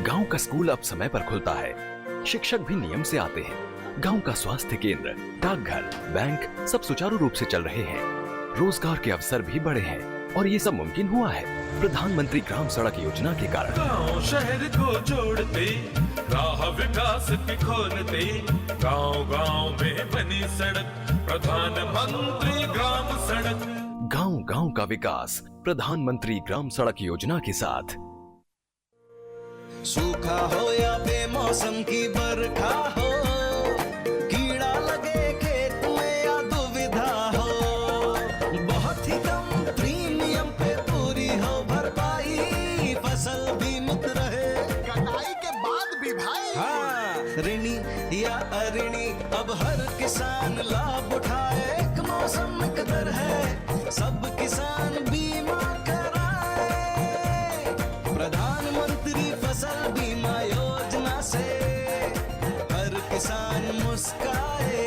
S15: गांव का स्कूल अब समय पर खुलता है, शिक्षक भी नियम से आते हैं। गांव का स्वास्थ्य केंद्र, डाकघर, बैंक सब सुचारू रूप से चल रहे हैं। रोजगार के अवसर भी बढ़े हैं और ये सब मुमकिन हुआ है प्रधानमंत्री ग्राम सड़क योजना के कारण।
S16: गांव शहर को जोड़ते, राह विकास की खोलते, गांव-गांव में बनी सड़क, प्रधानमंत्री ग्राम सड़क।
S15: गांव-गांव का विकास प्रधानमंत्री ग्राम सड़क योजना के साथ।
S6: सूखा हो या बेमौसम की बरखा हो, कीड़ा लगे खेत में या दुविधा हो, बहुत ही कम प्रीमियम पे पूरी हो भरपाई, फसल बीमित रहे
S7: कटाई के बाद भी भाई।
S6: हाँ, ऋणी या अऋणी अब हर किसान लाभ उठाए, एक मौसम एक दर है, सब किसान बीमा कराए, प्रधानमंत्री फसल बीमा योजना से हर किसान मुस्काए।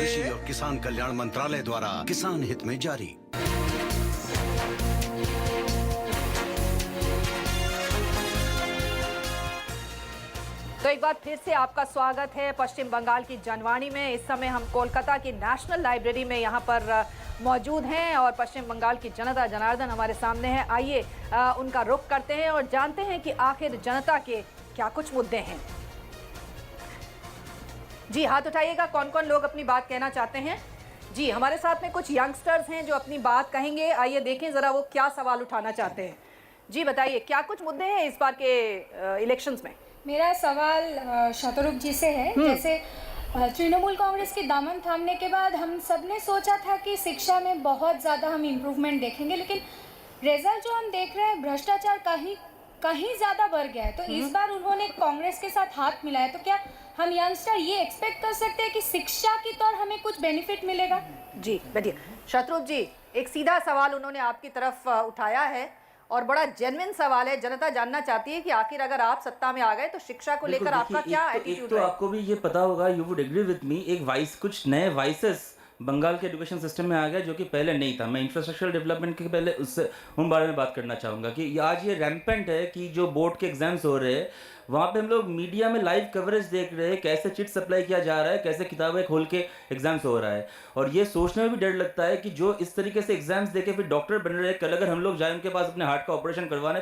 S7: कृषि और किसान कल्याण मंत्रालय द्वारा किसान हित में जारी।
S1: तो एक बार फिर से आपका स्वागत है पश्चिम बंगाल की जनवाणी में। इस समय हम कोलकाता की नेशनल लाइब्रेरी में यहाँ पर मौजूद हैं और पश्चिम बंगाल की जनता जनार्दन हमारे सामने है। आइए उनका रुख करते हैं और जानते हैं कि आखिर जनता के क्या कुछ मुद्दे हैं। जी हाथ उठाइएगा, कौन कौन लोग अपनी बात कहना चाहते हैं। जी हमारे साथ में कुछ यंगस्टर्स हैं जो अपनी बात कहेंगे। आइए देखें ज़रा वो क्या सवाल उठाना चाहते हैं। जी बताइए क्या कुछ मुद्दे हैं इस बार के इलेक्शंस में।
S17: मेरा सवाल शतरूप जी से है। जैसे तृणमूल कांग्रेस की दामन थामने के बाद हम सब ने सोचा था कि शिक्षा में बहुत ज़्यादा हम इम्प्रूवमेंट देखेंगे, लेकिन रिजल्ट जो हम देख रहे हैं भ्रष्टाचार कहीं ज़्यादा बढ़ गया है। तो इस बार उन्होंने कांग्रेस के साथ हाथ मिलाया, तो क्या हम यंगस्टर ये एक्सपेक्ट कर सकते हैं कि शिक्षा की तौर हमें कुछ बेनिफिट मिलेगा?
S1: जी बढ़िया। शत्रुघ्न जी एक सीधा सवाल उन्होंने आपकी तरफ उठाया है और बड़ा जेन्युइन सवाल है। जनता जानना चाहती है कि आखिर अगर आप सत्ता में आ गए तो शिक्षा को लेकर आपका क्या एटीट्यूड
S3: तो
S1: है।
S3: आपको भी ये पता होगा, you would agree with me, कुछ नए वाइसेस बंगाल के एजुकेशन सिस्टम में आ गया जो कि पहले नहीं था। मैं इंफ्रास्ट्रक्चरल डेवलपमेंट के पहले उससे उन बारे में बात करना चाहूँगा कि आज ये रैम्पेंट है कि जो बोर्ड के एग्जाम्स हो रहे हैं वहाँ पे हम लोग मीडिया में लाइव कवरेज देख रहे हैं, कैसे चिट सप्लाई किया जा रहा है, कैसे किताबें खोल के एग्जाम्स हो रहा है। और ये सोचने में भी डर लगता है कि जो इस तरीके से एग्जाम्स दे के फिर डॉक्टर बन रहे हैं, कल अगर हम लोग जाए उनके पास अपने हार्ट का ऑपरेशन करवाने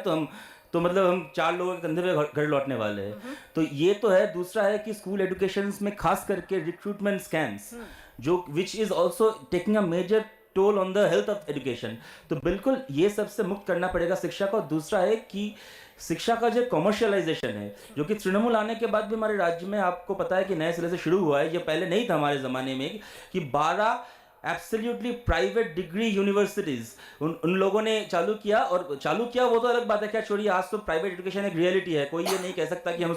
S3: तो मतलब हम 4 लोगों के कंधे पे घर लौटने वाले हैं। तो ये तो है। दूसरा है कि स्कूल एजुकेशन में खास करके रिक्रूटमेंट स्कैम्स जो which is also taking a major toll on the health of education. तो बिल्कुल ये सबसे मुक्त करना पड़ेगा शिक्षा को। दूसरा है कि शिक्षा का जो कमर्शियलाइजेशन है जो कि तृणमूल आने के बाद भी हमारे राज्य में आपको पता है कि नए सिरे से शुरू हुआ है। ये पहले नहीं था हमारे ज़माने में कि 12 एब्सोल्युटली प्राइवेट डिग्री यूनिवर्सिटीज़ उन लोगों ने चालू किया वो तो अलग बात है। क्या छोड़िए, आज तो प्राइवेट एजुकेशन एक रियलिटी है, कोई ये नहीं कह सकता कि हम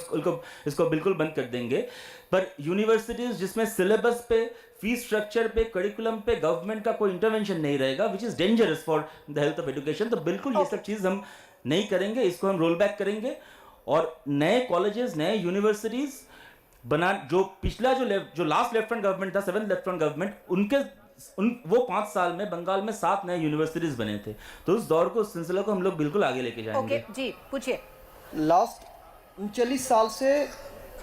S3: इसको बिल्कुल बंद कर देंगे। पर यूनिवर्सिटीज़ जिसमें सिलेबस पे, फीस स्ट्रक्चर पे, करिकुलम पे गवर्नमेंट का कोई इंटरवेंशन नहीं रहेगा, which is dangerous for the health of education. तो बिल्कुल ये सब चीज़ हम नहीं करेंगे, इसको हम रोल बैक करेंगे और नए कॉलेजेस, नए यूनिवर्सिटीज़ बना। जो पिछला जो लास्ट लेफ्ट फ्रंट गवर्नमेंट था, 7th लेफ्ट फ्रंट गवर्नमेंट, वो 5 साल में बंगाल में 7 नए यूनिवर्सिटीज बने थे। तो उस दौर को, उस सिलसिले को हम लोग बिल्कुल आगे लेके जाएंगे।
S1: ओके जी पूछिए।
S18: लास्ट 39 साल से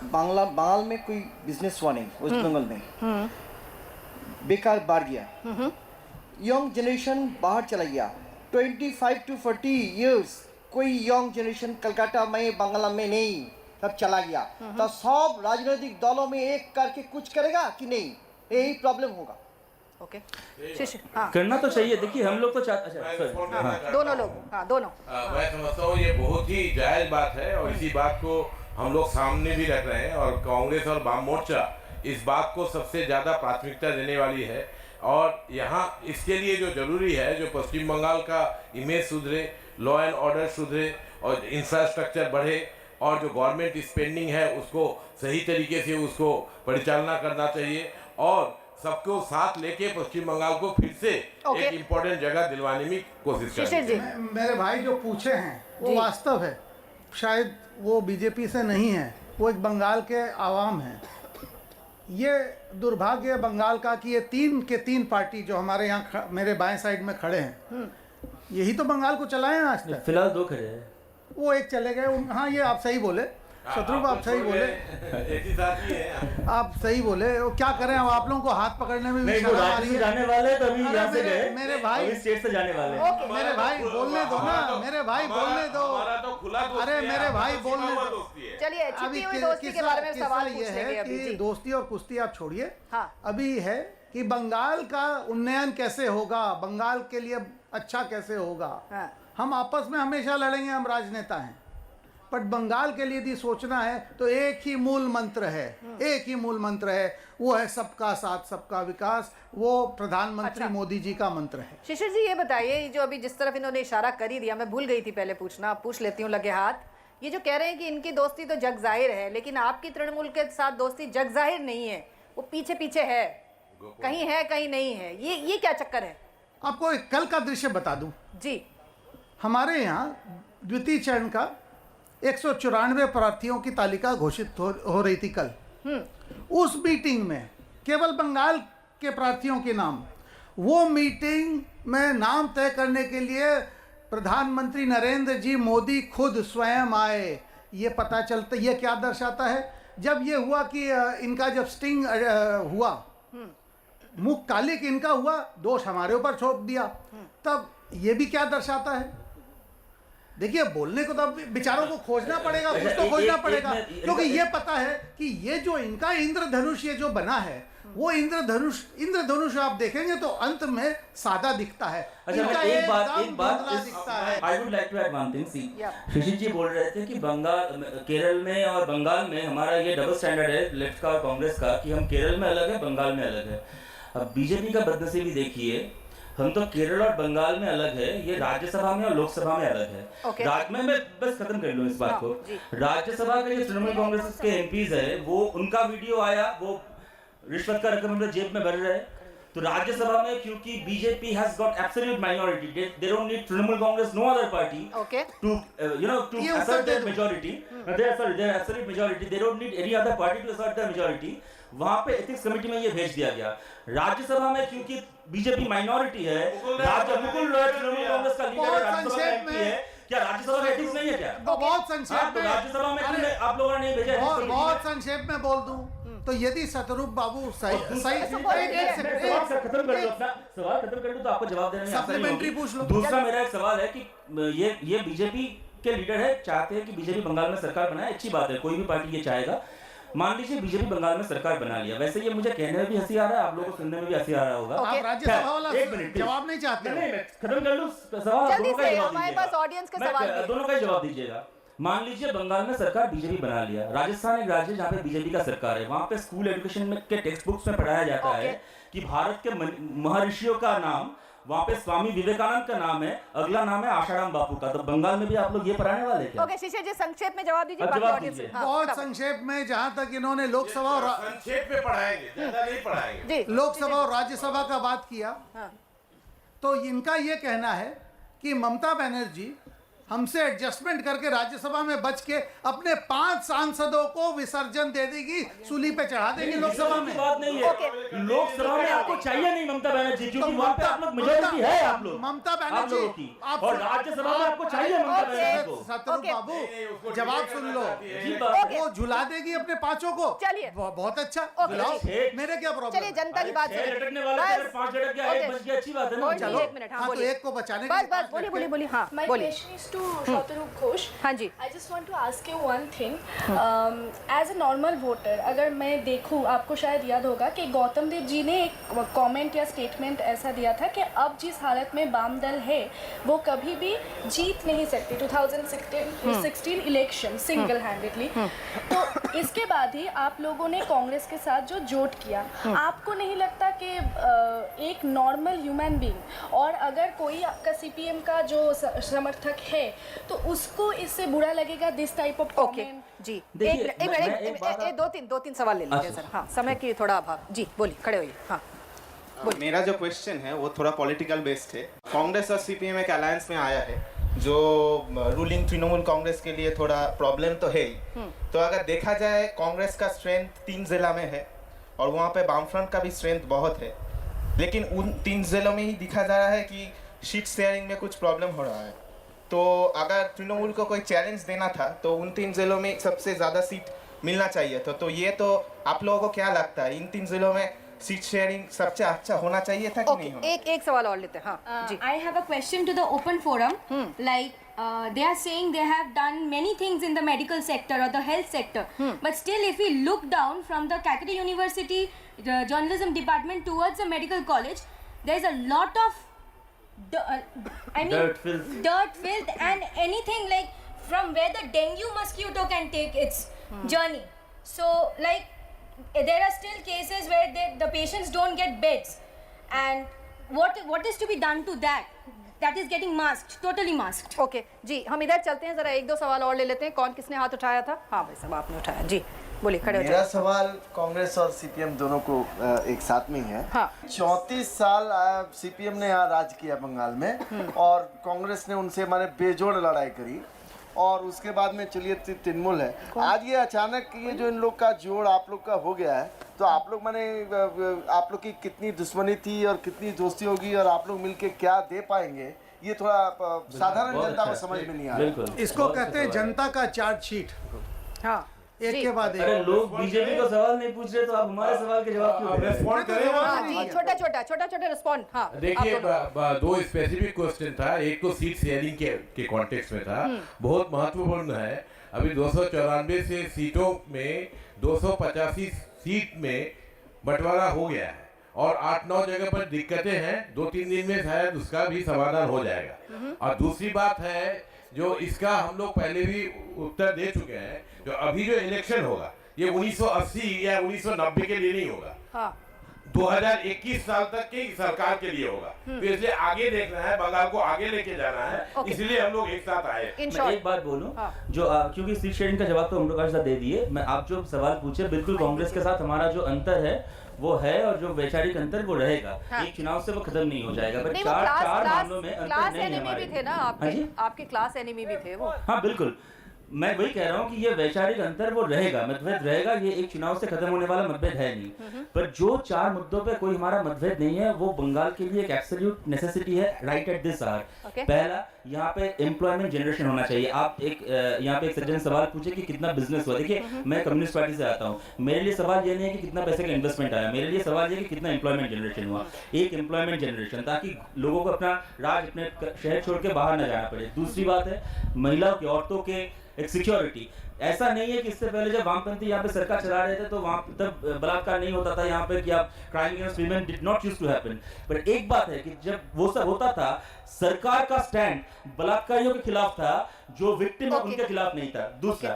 S18: बंगाल में कोई बिजनेस हुआ नहीं। वेस्ट बंगाल में बेकार बढ़ गया, यंग जनरेशन बाहर चला गया। 25 to 40 years कोई यंग जनरेशन कलकत्ता में, बांग्ला में नहीं, सब चला गया। तो सब राजनीतिक दलों में एक करके कुछ करेगा कि नहीं, यही प्रॉब्लम होगा।
S1: ओके
S3: करना तो चाहिए। देखिए हम लोग तो
S1: दोनों लोग दोनों
S4: मैं समझता हूँ ये बहुत ही जायज बात है और इसी बात को हम लोग सामने भी रख रहे हैं और कांग्रेस और वाम मोर्चा इस बात को सबसे ज़्यादा प्राथमिकता देने वाली है। और यहाँ इसके लिए जो जरूरी है, जो पश्चिम बंगाल का इमेज सुधरे, लॉ एंड ऑर्डर सुधरे और इंफ्रास्ट्रक्चर बढ़े और जो गवर्नमेंट स्पेंडिंग है उसको सही तरीके से उसको परिचालना करना चाहिए और सबको साथ लेके पश्चिम बंगाल को फिर से एक इम्पोर्टेंट जगह दिलवाने में कोशिश करें।
S5: मेरे भाई जो पूछे हैं वो वास्तव है, शायद वो बीजेपी से नहीं है, वो एक बंगाल के आवाम हैं। ये दुर्भाग्य है बंगाल का कि ये 3 के 3 पार्टी जो हमारे यहाँ मेरे बाएं साइड में खड़े हैं, यही तो बंगाल को चलाए हैं आज तक।
S3: फिलहाल 2 खड़े हैं,
S5: वो एक चले गए। हाँ ये आप सही बोले शत्रुघ्न, आप सही बोले, आप सही बोले। क्या करें, अब आप लोगों को हाथ पकड़ने में भी शर्म आ रही है।
S3: जाने वाले तो अभी यहाँ से गए,
S5: मेरे भाई
S3: स्टेट से जाने वाले।
S5: मेरे भाई बोलने दो ना, मेरे भाई बोलने दो। अरे मेरे भाई बोलने दो।
S1: चलिए छिपी हुई दोस्ती के बारे में सवाल पूछ लेंगे अभी जी।
S5: दोस्ती और कुश्ती आप छोड़िए। अभी है कि बंगाल का उन्नयन कैसे होगा, बंगाल के लिए अच्छा कैसे होगा। हम आपस में हमेशा लड़ेंगे, हम राजनेता हैं, बट बंगाल के लिए यदि सोचना है तो एक ही मूल मंत्र है, एक ही मूल मंत्र है, वो है सबका साथ सबका विकास। वो प्रधानमंत्री मोदी जी का मंत्र है।
S1: शिशिर जी ये बताइए, जो अभी जिस तरफ इन्होंने इशारा कर ही दिया, मैं भूल गई थी पहले पूछना, अब पूछ लेती हूँ लगे हाथ। ये जो कह रहे हैं कि इनकी दोस्ती तो जग जाहिर है, लेकिन आपकी तृणमूल के साथ दोस्ती जग जाहिर नहीं है, वो पीछे पीछे है, कहीं नहीं है। ये क्या चक्कर है?
S5: आपको एक कल का दृश्य बता दूं
S1: जी।
S5: हमारे यहाँ द्वितीय चरण का 194 प्रार्थियों की तालिका घोषित हो रही थी कल। उस मीटिंग में केवल बंगाल के प्रार्थियों के नाम, वो मीटिंग में नाम तय करने के लिए प्रधानमंत्री नरेंद्र जी मोदी खुद स्वयं आए। ये पता चलता, ये क्या दर्शाता है? जब ये हुआ कि इनका जब स्टिंग हुआ, मुख काले कि इनका हुआ, दोष हमारे ऊपर छोड़ दिया, तब ये भी क्या दर्शाता है? देखिए, बोलने को तो अब बेचारों को खोजना पड़ेगा, कुछ तो खोजना पड़ेगा, क्योंकि ये पता है कि ये जो इनका इंद्रधनुष ये जो बना है, वो इंद्रधनुष आप देखेंगे तो अंत में सादा दिखता है।
S3: अच्छा, एक बात
S5: दिखता है।
S3: I would like to add one thing. See, Shishir ji बोल रहे थे कि बंगाल, केरल में और बंगाल में हमारा ये डबल स्टैंडर्ड है लेफ्ट का और कांग्रेस का, कि हम केरल में अलग है, बंगाल में अलग है। अब बीजेपी का बदनसीबी देखिए, हम तो केरल और बंगाल में अलग है, ये राज्यसभा में और लोकसभा में अलग है। मैं बस खत्म कर लूं इस बात को। राज्यसभा के जो तृणमूल कांग्रेस के एमपीज है, वो उनका वीडियो आया, वो रिश्वत का रकम उनके जेब में भर रहे हैं। तो राज्यसभा में क्योंकि BJP has got absolute minority, they don't need Trinamool Congress, no other party to to assert their majority, their absolute majority, they don't need any other party to assert their majority। वहां पे एथिक्स कमेटी में ये भेज दिया गया। राज्यसभा में क्योंकि BJP minority है, मुकुल रॉय तृणमूल कांग्रेस का लीडर राज्यसभा में है, क्या राज्यसभा में एथिक्स नहीं है क्या?
S5: बहुत संक्षेप में
S3: राज्यसभा में आप लोगों ने नहीं भेजा?
S5: बहुत संक्षेप में बोल दूं तो यदि शतरूप बाबू सही
S3: खत्म कर लो, अपना सवाल खत्म कर लो तो आपको जवाब देने में
S5: सप्लीमेंट्री पूछ लो।
S3: दूसरा मेरा एक सवाल है कि ये बीजेपी के लीडर है, चाहते हैं कि बीजेपी बंगाल में सरकार बनाए, अच्छी बात है, कोई भी पार्टी ये चाहेगा। मान लीजिए बीजेपी बंगाल में सरकार बना लिया, वैसे ये मुझे कहने में भी हंसी आ रहा है, आप लोगों को सुनने में भी हंसी आ रहा होगा।
S5: आप राज्यसभा वाला जवाब नहीं चाहते?
S3: नहीं, मैं खत्म कर लूं सवाल, दोनों का जवाब दीजिएगा। मान लीजिए बंगाल में सरकार बीजेपी बना लिया, राजस्थान एक राज्य जहाँ पे बीजेपी का सरकार है, वहाँ पे स्कूल एजुकेशन में के टेक्स्ट बुक्स में पढ़ाया जाता है कि भारत के महर्षियों का नाम, वहाँ पे स्वामी विवेकानंद का नाम है, अगला नाम है आशाराम बापू का। तो बंगाल में भी आप लोग ये पढ़ाने वाले क्या?
S1: ओके शिशिर जी, संक्षेप में जवाब दीजिए।
S5: बहुत संक्षेप में, जहाँ तक इन्होंने लोकसभा और
S4: संक्षेप में पढ़ाएंगे, ज्यादा नहीं पढ़ाएंगे।
S5: लोकसभा और राज्यसभा का बात किया तो इनका ये कहना है कि ममता बनर्जी हमसे एडजस्टमेंट करके राज्यसभा में बच के अपने 5 सांसदों को विसर्जन दे देगी, सूली पे चढ़ा देगी लोकसभा में।
S3: बात नहीं है, लोकसभा में आपको चाहिए नहीं ममता बनर्जी, क्योंकि वहाँ पे आप लोग मेजॉरिटी है, आप लोग
S5: ममता बनर्जी
S3: की, और राज्यसभा में आपको चाहिए ममता बनर्जी को।
S5: शतरूप बाबू जवाब सुन लो, वो झुला देगी अपने 5 को।
S1: चलिए,
S5: बहुत अच्छा, मेरे क्या प्रॉब्लम?
S1: चलिए, जनता की बात
S3: लटकने वाला 5 लटक गया, 1 बच गया, अच्छी बात है ना।
S5: चलो, हाँ तो एक को बचाने
S1: बस बोलिए। हाँ बोलिए।
S17: शतरूप घोष,
S1: हाँ जी,
S17: I just want to ask you one thing. As a normal voter, अगर मैं देखूं, आपको शायद याद होगा कि गौतम देव जी ने एक कमेंट या स्टेटमेंट ऐसा दिया था कि अब जिस हालत में वाम दल है वो कभी भी जीत नहीं सकती 2016 इलेक्शन सिंगल हैंडेडली। तो इसके बाद ही आप लोगों ने कांग्रेस के साथ जो जोट किया, आपको नहीं लगता कि एक नॉर्मल ह्यूमन बीइंग, और अगर कोई आपका सीपीएम का जो समर्थक है तो उसको इससे बुरा लगेगा दिस टाइप ऑफ कमेंट?
S1: जी, एक दो तीन सवाल ले लीजिए सर। हाँ, समय की थोड़ा अभाव। जी बोलिए, खड़े होइए। हाँ,
S19: मेरा जो क्वेश्चन है वो थोड़ा पॉलिटिकल बेस्ड है। कांग्रेस और सीपीएम एक अलायंस में आया है, जो रूलिंग तृणमूल कांग्रेस के लिए थोड़ा प्रॉब्लम तो है ही। तो अगर देखा जाए, कांग्रेस का स्ट्रेंथ 3 जिला में है और वहाँ पे वामफ्रंट का भी स्ट्रेंथ बहुत है, लेकिन उन 3 जिलों में ही दिखा जा रहा है कि सीट शेयरिंग में कुछ प्रॉब्लम हो रहा है। तो अगर तृणमूल को कोई चैलेंज देना था तो उन 3 जिलों में सबसे ज़्यादा सीट मिलना चाहिए था। तो ये तो आप लोगों को क्या लगता है, इन 3 जिलों में सीट शेयरिंग सबसे अच्छा होना चाहिए था कि नहीं होना?
S1: एक सवाल और लेते हैं। हाँ जी,
S17: I have a question to the open forum. Like they are saying they have done many things in the medical sector or the health sector, but still if we look down from the Calcutta University the journalism department towards the medical college, there is a lot of dirt, filth and anything like from where the dengue mosquito can take its journey. So like there are still cases where the patients don't get beds, and what is to be done to that is getting masked, totally masked.
S1: Okay जी, हम इधर चलते हैं, जरा 1-2 सवाल और ले लेते हैं। कौन किसने हाथ उठाया था? हाँ भाई साहब, आपने उठाया। जी बोलिए, खड़े हो जाइए।
S20: मेरा सवाल कांग्रेस और सीपीएम दोनों को एक साथ में ही है।
S1: हाँ।
S20: 34 साल सीपीएम ने यहाँ राज किया बंगाल में, और कांग्रेस ने उनसे माने बेजोड़ लड़ाई करी, और उसके बाद में चलिए तृणमूल है। आज ये अचानक ये जो इन लोग का जोड़ आप लोग का हो गया है, तो आप लोग माने आप लोग की कितनी दुश्मनी थी और कितनी दोस्ती होगी, और आप लोग मिलके क्या दे पाएंगे, ये थोड़ा साधारण जनता को समझ में नहीं आ रहा।
S5: इसको कहते हैं जनता का चार्जशीट।
S1: हाँ,
S5: एक के बाद एक।
S3: अरे लोग बीजेपी को सवाल नहीं पूछ रहे तो आप हमारे सवाल के जवाब क्यों दे रहे हैं?
S4: रिस्पॉन्ड करें
S1: हाँ जी, छोटा रिस्पॉन्ड। हाँ
S4: देखिए,
S1: आप दोनों।
S4: दो स्पेसिफिक क्वेश्चन था। एक तो सीट शेयरिंग के कॉन्टेक्स्ट में था, बहुत महत्वपूर्ण है। अभी 294 से सीटों में 285 सीट में बंटवारा हो गया है और 8-9 जगह पर दिक्कतें हैं। 2-3 दिन में शायद उसका भी समाधान हो जाएगा। और दूसरी बात है, जो इसका हम लोग पहले भी उत्तर दे चुके हैं, जो अभी जो इलेक्शन होगा ये 1980 या 1990 के लिए नहीं होगा,
S1: हाँ
S4: 2021 साल तक की सरकार के लिए होगा। तो इसलिए आगे देखना है, बंगाल को आगे लेके जाना है, इसलिए हम लोग एक साथ आए।
S3: मैं एक बात बोलूं, जो क्योंकि सीट शेयरिंग का जवाब तो हम लोग दे दिए। मैं आप जो सवाल पूछे, बिल्कुल कांग्रेस के साथ हमारा जो अंतर है वो है, और जो वैचारिक अंतर वो रहेगा। एक चुनाव से वो खत्म नहीं हो जाएगा, पर चार मामलों में अंतर नहीं है हमारे।
S1: भी थे ना आपके क्लास एनिमी भी थे वो।
S3: हाँ बिल्कुल, मैं वही कह रहा हूँ कि ये वैचारिक अंतर वो रहेगा, मतभेद रहेगा। ये एक चुनाव से खत्म होने वाला मतभेद है नहीं। पर जो 4 मुद्दों पे कोई हमारा मतभेद नहीं है, वो बंगाल के लिए एक एब्सोल्यूट नेसेसिटी है राइट एट दिस आवर। पहला, यहाँ पे एम्प्लॉयमेंट जनरेशन होना चाहिए। आप यहाँ पे एक सज्जन सवाल पूछे कि कितना बिजनेस हुआ। देखिए, मैं कम्युनिस्ट पार्टी से आता हूँ, मेरे लिए सवाल ये नहीं है कि कितना पैसे का इन्वेस्टमेंट आया, मेरे लिए सवाल ये कि कितना एम्प्लॉयमेंट जनरेशन हुआ। एक एम्प्लॉयमेंट जनरेशन, ताकि लोगों को अपना राज अपने शहर छोड़ के बाहर न जाना पड़े। दूसरी बात है, महिलाओं की, औरतों के एक सिक्योरिटी। ऐसा नहीं है कि इससे पहले जब वामपंथी यहाँ पे सरकार चला रहे थे तो वहाँ तब बलात्कार नहीं होता था यहाँ पे, कि आप crime against women did not used to happen. पर एक बात है कि जब वो सब होता था, सरकार का स्टैंड बलात्कारियों के खिलाफ था, जो विक्टिम है उनके खिलाफ नहीं था। दूसरा,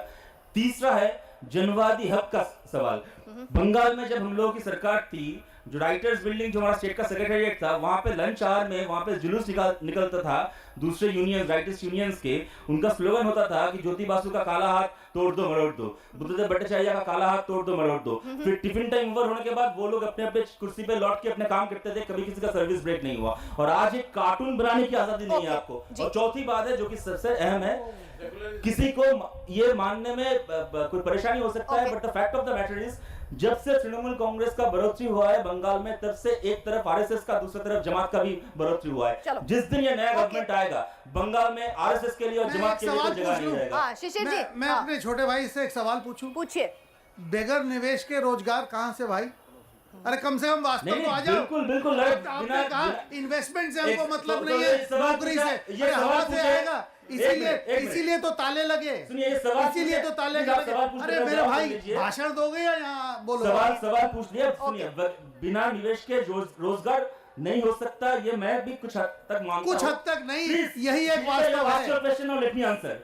S3: तीसरा है जनवादी हक का सवाल। बंगाल में जब हम लोगों की सरकार थी, जो राइटर्स बिल्डिंग, जो हमारा स्टेट का सेक्रेटेरिएट था, वहां पे लंच आवर में वहां पे जुलूस निकलता था दूसरे यूनियन, राइटर्स यूनियंस के। उनका स्लोगन होता था कि ज्योति बासु का काला हाथ तोड़ दो मरोड़ दो, बुद्धदेव भट्टाचार्य का काला हाथ तोड़ दो मरोड़ दो। फिर टिफिन टाइम ओवर होने के बाद वो लोग अपने अपने कुर्सी पे लौट के अपने काम करते थे, कभी किसी का सर्विस ब्रेक नहीं हुआ। और आज एक कार्टून बनाने की आजादी नहीं है आपको। और चौथी बात है, जो कि सबसे अहम है, किसी को ये मानने में कोई परेशानी हो सकता है, but the fact of the matter is, जब से तृणमूल कांग्रेस का बढ़ोतरी हुआ है बंगाल में, तब से एक तरफ आरएसएस का, दूसरी तरफ जमात का भी बढ़ोतरी हुआ है। जिस दिन ये नया गवर्नमेंट आएगा, बंगाल में आरएसएस के लिए और जमात के लिए कोई जगह नहीं रहेगा।
S1: शिशिर जी,
S5: मैं अपने छोटे भाई से एक सवाल पूछूं?
S1: पूछिए।
S5: बेगर निवेश के रोजगार कहाँ से भाई? अरे कम से कम वास्तव में आ जाओ।
S3: बिल्कुल
S5: आपने कहा इन्वेस्टमेंट से हमको मतलब नहीं है, नौकरी से, ये हवा से आएगा। इसीलिए तो ताले लगे, इसीलिए तो ताले लगे। अरे मेरे भाई, भाषण दोगे या यहाँ बोलो?
S3: सवाल पूछ लिया। सुनिए, बिना निवेश के रोजगार नहीं हो सकता, ये मैं भी कुछ हद तक मानता हूं।
S5: कुछ हद तक नहीं, यही एक वास्तव है।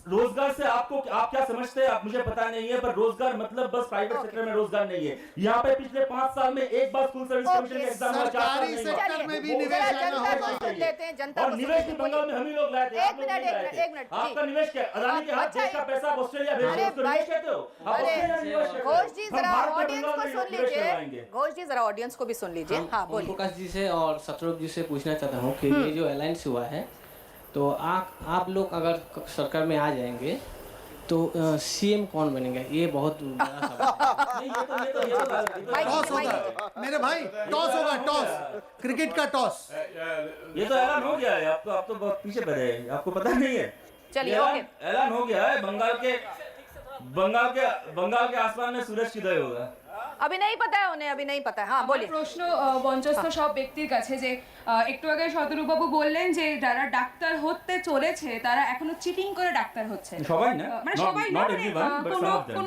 S3: रोजगार से आपको, आप क्या समझते हैं, आप मुझे पता नहीं है, पर रोजगार मतलब बस प्राइवेट सेक्टर में रोजगार नहीं है। यहाँ पे पिछले 5 साल में एक बार स्कूल सर्विस कमीशन का एग्जाम हुआ,
S5: सरकारी सेक्टर में भी निवेश आना होगा।
S3: और निवेश भी बंगाल में हम ही लोग लाए थे। एक मिनट, आपका निवेश क्या? अदानी के हाथ देश का पैसा ऑस्ट्रेलिया भेज रहे, उसको निवेश कहते हो? आप ऑस्ट्रेलिया निवेश कहते हो?
S1: घोष जी जरा ऑडियंस को सुन लीजिए। घोष जी जरा ऑडियंस को भी सुन लीजिए। हाँ बोलिए।
S21: प्रकाश जी से और शत्रुघ्न जी से पूछना चाहता हूँ कि ये जो अलायंस हुआ है, तो आप लोग अगर सरकार में आ जाएंगे तो सीएम कौन बनेंगे? ये बहुत बड़ा सवाल है।
S5: टॉस होगा मेरे भाई, टॉस होगा, टॉस, क्रिकेट का टॉस।
S3: ये तो ऐलान हो गया है। आप तो बहुत पीछे पड़े हैं, आपको पता नहीं है।
S1: चलिए,
S3: ऐलान हो गया है, बंगाल के आसमान में सूरज किधर होगा
S1: अभी नहीं पता है उन्हें, अभी नहीं पता है। हाँ बोलिए।
S11: প্রশ্ন বঞ্চস্ত সব ব্যক্তির কাছে যে একটু আগে শতরূপবাবু বললেন যে যারা ডাক্তার হতে চলেছে তারা এখনো চিটিং করে ডাক্তার হচ্ছে।
S3: সবাই না,
S11: মানে সবাই না,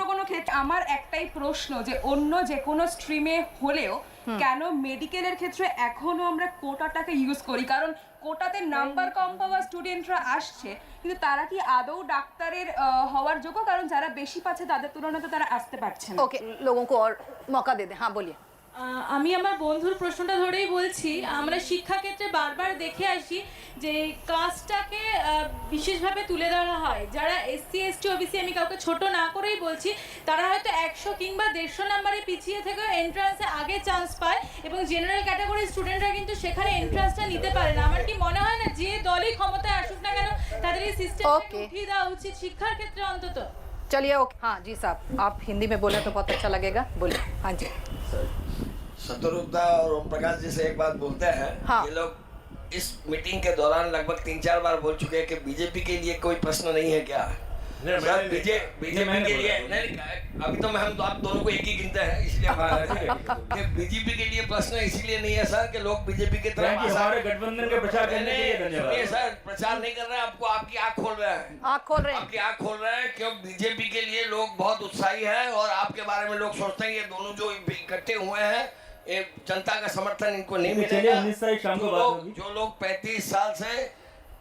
S11: কোনো ক্ষেত্রে। আমার একটাই প্রশ্ন যে অন্য যে কোনো স্ট্রিমে হলেও কেন মেডিকেলের ক্ষেত্রে এখনো আমরা কোটাটাকে ইউজ করি? কারণ কোটাতে নাম্বার কম পাওয়া স্টুডেন্টরা আসছে, কিন্তু তারা কি আদৌ ডাক্তারের হওয়ার যোগ্য? কারণ যারা বেশি পাচ্ছে তাদের তুলনায় তারা আসতে পারছে না।
S1: ओके, लोगों को और मौका दे दें। हाँ बोलिए।
S22: আমি আমার বন্ধুর প্রশ্নটা ধরেই বলছি। আমরা শিক্ষাক্ষেত্রে বারবার দেখে আসি যে কাস্টটাকে বিশেষভাবে তুলে ধরা হয়। যারা এসসি এসটি ওবিসি, আমি কাউকে ছোট না করেই বলছি, তারা হয়তো 100 কিংবা 150 নাম্বারে পিছিয়ে থেকেও এন্ট্রান্সে আগে চান্স পায়, এবং জেনারেল ক্যাটাগরির স্টুডেন্টরা কিন্তু সেখানে এন্ট্রান্সটা নিতে পারে না। আমার কি মনে হয় না যে দলই ক্ষমতায় আসুক না কেন তাদের এই সিস্টেমটাকে উঠিয়ে দেওয়া উচিত শিক্ষার ক্ষেত্রে অন্তত?
S1: चलिए ओके। हाँ जी साहब, आप हिंदी में बोले तो बहुत अच्छा लगेगा, बोलिए। हाँ जी।
S23: शत्रुघ्न और ओम प्रकाश जी से एक बात बोलते हैं। ये लोग इस मीटिंग के दौरान लगभग 3-4 बार बोल चुके हैं कि बीजेपी के लिए कोई प्रश्न नहीं है क्या। सर बीजेपी के लिए नहीं, अभी तो हम आप दोनों को एक ही गिनते हैं, इसलिए बीजेपी के लिए प्रश्न इसीलिए नहीं है सर कि लोग बीजेपी की तरफ
S3: हमारे गठबंधन के प्रचार करने के लिए धन्यवाद।
S23: सुनिए सर, प्रचार नहीं कर रहे हैं, आपको आपकी आंख खोल रहे हैं, आपकी आंख खोल रहे हैं, क्यों बीजेपी के लिए लोग बहुत उत्साही हैं और आपके बारे में लोग सोचते हैं ये दोनों जो इकट्ठे हुए हैं ये जनता का समर्थन इनको नहीं मिलेगा। जो लोग 35 साल से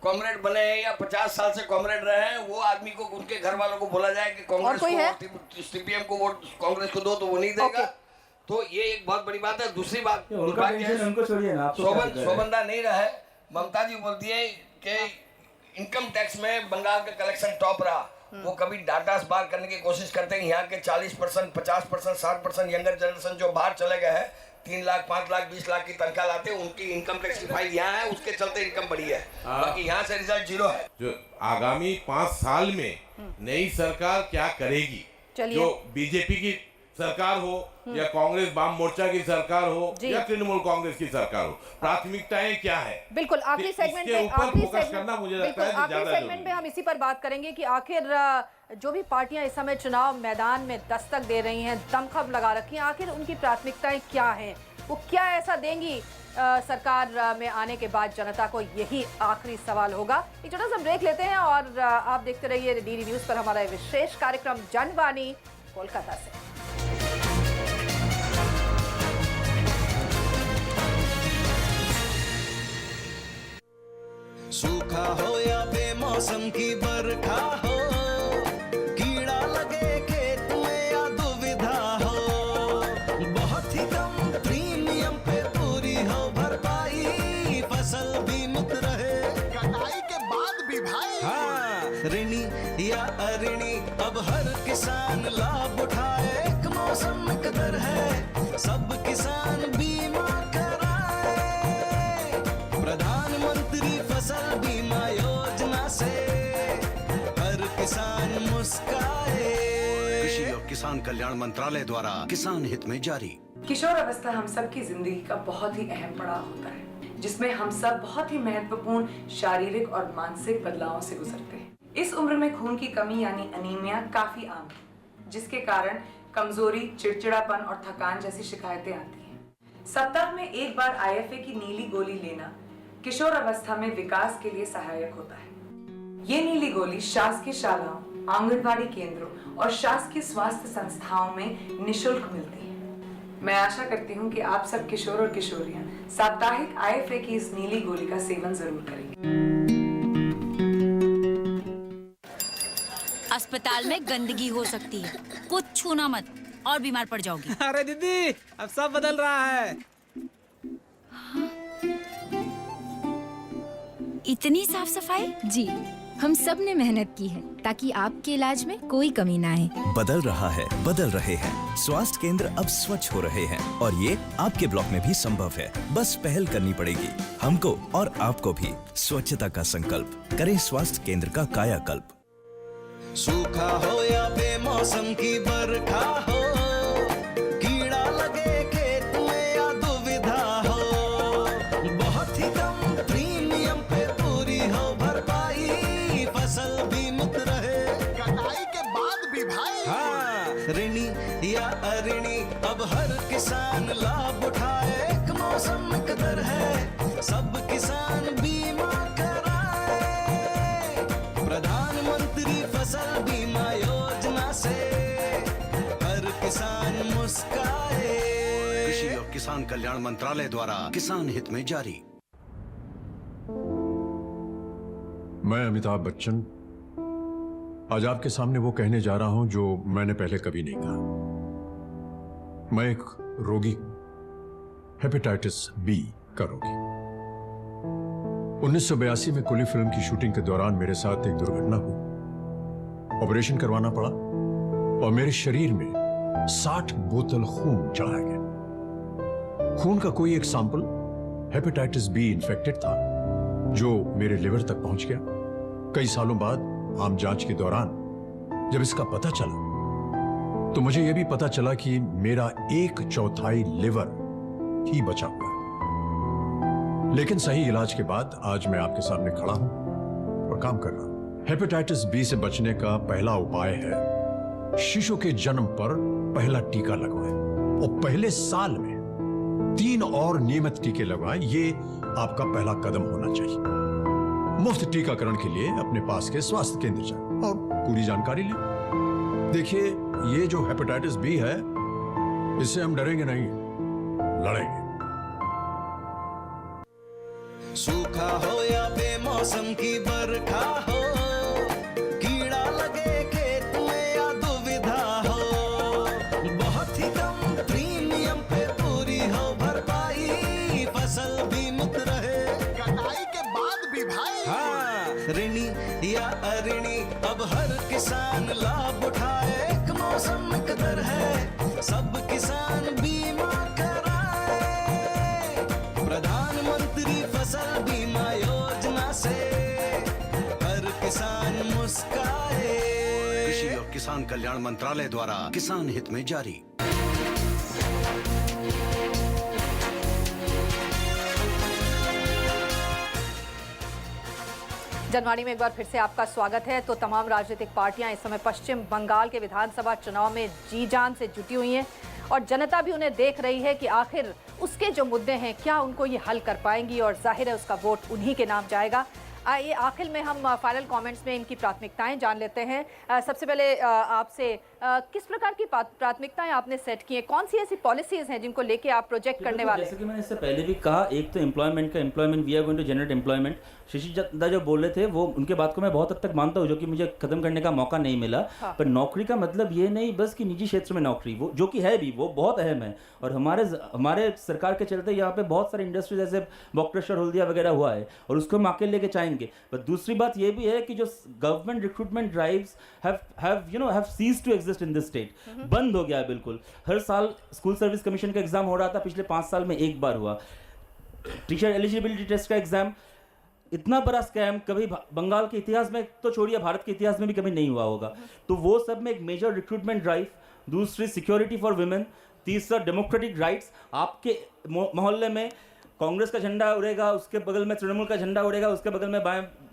S23: कॉमरेड बने हैं या 50 साल से कॉमरेड रहे हैं, वो आदमी को उनके घर वालों को बोला जाए कि कांग्रेस को सीपीएम को वोट कांग्रेस को दो तो वो नहीं देगा। तो ये एक बहुत बड़ी बात है। दूसरी बात शोभंदा नहीं रहे, ममता जी बोलती है कि इनकम टैक्स में बंगाल का कलेक्शन टॉप रहा, वो कभी डाटा बार करने की कोशिश करते हैं। यहाँ के 40%, 50%, 60% यंगर जनरेशन जो बाहर चले गए हैं, 3 लाख, 5 लाख, 20 लाख की तनख्वाह लाते हैं, उनकी इनकम टैक्स की फाइल यहाँ है, उसके चलते इनकम बढ़ी है, बाकी यहाँ से रिजल्ट 0 है।
S4: जो आगामी 5 साल में नई सरकार क्या करेगी, जो बीजेपी की सरकार हो या कांग्रेस वाम मोर्चा की सरकार हो या तृणमूल कांग्रेस की सरकार हो, प्राथमिकताएं क्या है?
S1: बिल्कुल आखिरी सेगमेंट में हम इसी पर बात करेंगे कि आखिर जो भी पार्टियां इस समय चुनाव मैदान में दस्तक दे रही हैं, दमखम लगा रखी हैं, आखिर उनकी प्राथमिकताएं क्या हैं, वो क्या ऐसा देंगी सरकार में आने के बाद जनता को, यही आखिरी सवाल होगा। एक छोटा सा ब्रेक लेते हैं और आप देखते रहिए डीडी न्यूज पर हमारा विशेष कार्यक्रम जनवाणी कोलकाता से।
S6: सूखा हो या बेमौसम की बरखा हो, कीड़ा लगे खेत में या दुविधा हो, बहुत ही कम प्रीमियम पे पूरी हो भरपाई, फसल बीमित रहे कटाई के बाद भी भाई। हाँ, ऋणी या अऋणी अब हर किसान लाभ उठाए, एक मौसम कदर है सब किसान बीमा कराए, प्रधानमंत्री फसल बीमा योजना से हर किसान मुस्काए।
S7: कृषि और किसान कल्याण मंत्रालय द्वारा किसान हित में जारी।
S11: किशोर अवस्था हम सब की जिंदगी का बहुत ही अहम पड़ाव होता है, जिसमें हम सब बहुत ही महत्वपूर्ण शारीरिक और मानसिक बदलावों से गुजरते हैं। इस उम्र में खून की कमी यानी अनीमिया काफी आम है, जिसके कारण कमजोरी, चिड़चिड़ापन और थकान जैसी शिकायतें आती हैं। सप्ताह में एक बार IFA की नीली गोली लेना किशोर अवस्था में विकास के लिए सहायक होता है। ये नीली गोली शासकीय शालाओं, आंगनबाड़ी केंद्रों और शासकीय स्वास्थ्य संस्थाओं में निशुल्क मिलती है। मैं आशा करती हूँ कि आप सब किशोर और किशोरियां साप्ताहिक IFA की इस नीली गोली का सेवन जरूर करेंगे।
S2: अस्पताल में गंदगी हो सकती है, कुछ छूना मत और बीमार पड़ जाओगी।
S21: अरे दीदी, अब सब बदल रहा है।
S2: इतनी साफ सफाई?
S8: जी, हम सब ने मेहनत की है ताकि आपके इलाज में कोई कमी ना आए।
S9: बदल रहा है, बदल रहे हैं। स्वास्थ्य केंद्र अब स्वच्छ हो रहे हैं और ये आपके ब्लॉक में भी संभव है। बस पहल करनी पड़ेगी हमको और आपको भी। स्वच्छता का संकल्प करें, स्वास्थ्य केंद्र का कायाकल्प।
S6: सूखा हो या बेमौसम की बरखा हो, कीड़ा लगे खेत में या दुविधा हो, बहुत ही कम प्रीमियम पे पूरी हो भरपाई, फसल बीमित रहे कटाई के बाद भी भाई। हाँ, ऋणी या अऋणी अब हर किसान लाभ उठाए, एक मौसम कदर है सब किसान बीमा कराए, प्रधानमंत्री फसल बीमा योजना से हर किसान मुस्काए।
S7: कृषि और किसान कल्याण मंत्रालय द्वारा किसान हित में जारी।
S12: मैं अमिताभ बच्चन आज आपके सामने वो कहने जा रहा हूं जो मैंने पहले कभी नहीं कहा। मैं एक रोगी, हेपेटाइटिस बी का रोगी। 1982 में कुली फिल्म की शूटिंग के दौरान मेरे साथ एक दुर्घटना हुई। ऑपरेशन करवाना पड़ा और मेरे शरीर में 60 बोतल खून चढ़ाया गया। खून का कोई एक सैंपल हेपेटाइटिस बी इन्फेक्टेड था जो मेरे लिवर तक पहुंच गया। कई सालों बाद आम जांच के दौरान जब इसका पता चला तो मुझे यह भी पता चला कि मेरा 1/4 लिवर ही बचा हुआ है। लेकिन सही इलाज के बाद आज मैं आपके सामने खड़ा हूं और काम कर रहा हूं। हेपेटाइटिस बी से बचने का पहला उपाय है शिशु के जन्म पर पहला टीका लगवाएं और पहले साल में 3 और नियमित टीके लगवाएं। ये आपका पहला कदम होना चाहिए। मुफ्त टीकाकरण के लिए अपने पास के स्वास्थ्य केंद्र जाएं और पूरी जानकारी लें। देखिए, ये जो हेपेटाइटिस बी है, इससे हम डरेंगे नहीं, लड़ेंगे।
S6: सूखा हो या बेमौसम की बरखा हो, कीड़ा लगे खेत में या दुविधा हो, बहुत ही कम प्रीमियम पे पूरी हो भरपाई, फसल बीमित रहे कटाई के बाद भी भाई। हाँ, ऋणी या अऋणी अब हर किसान लाभ उठाए, एक मौसम एक दर है, सब किसान बीमा कराए, प्रधानमंत्री फसल बीमा योजना से हर किसान मुस्काए।
S7: कृषि और किसान कल्याण मंत्रालय द्वारा किसान हित में जारी।
S1: जनवाणी में एक बार फिर से आपका स्वागत है। तो तमाम राजनीतिक पार्टियां इस समय पश्चिम बंगाल के विधानसभा चुनाव में जी जान से जुटी हुई हैं और जनता भी उन्हें देख रही है कि आखिर उसके जो मुद्दे हैं क्या उनको ये हल कर पाएंगी और जाहिर है उसका वोट उन्हीं के नाम जाएगा। आइए आखिर में हम फाइनल कमेंट्स में इनकी प्राथमिकताएं जान लेते हैं। सबसे पहले आपसे किस प्रकार की प्राथमिकताएं आपने सेट की हैं? कौन सी ऐसी पॉलिसीज हैं जिनको लेके आप प्रोजेक्ट करने वाले हैं?
S3: जैसे कि मैंने इससे पहले भी कहा, एक तो employment we are going to generate employment. Shashi Chanda जो बोल रहे थे वो उनके बात को मैं बहुत हद तक मानता हूँ, जो कि मुझे खत्म करने का मौका नहीं मिला। हाँ। पर नौकरी का मतलब ये नहीं बस कि निजी क्षेत्र में नौकरी, वो जो कि है भी, वो बहुत अहम है और हमारे सरकार के चलते यहाँ पे बहुत सारे इंडस्ट्रीज जैसे बॉक्रेश्वर हल्दिया वगैरह हुआ है और उसको हम आगे लेके जाएंगे। पर दूसरी बात ये भी है कि जो government recruitment drives have ceased to exist in this state, बंद हो गया है बिल्कुल। हर साल स्कूल सर्विस कमीशन का एग्जाम हो रहा था, पिछले 5 साल में एक बार हुआ। टीचर एलिजिबिलिटी टेस्ट का एग्जाम, इतना बड़ा स्कैम कभी बंगाल के इतिहास में तो छोड़िए, भारत के इतिहास में भी कभी नहीं हुआ होगा। तो वो सब में एक मेजर रिक्रूटमेंट ड्राइव, दूसरी सिक्योरिटी फॉर वुमेन, तीसरा डेमोक्रेटिक राइट्स। आपके मोहल्ले में कांग्रेस का झंडा उड़ेगा, उसके बगल में तृणमूल का झंडा उड़ेगा, उसके बगल में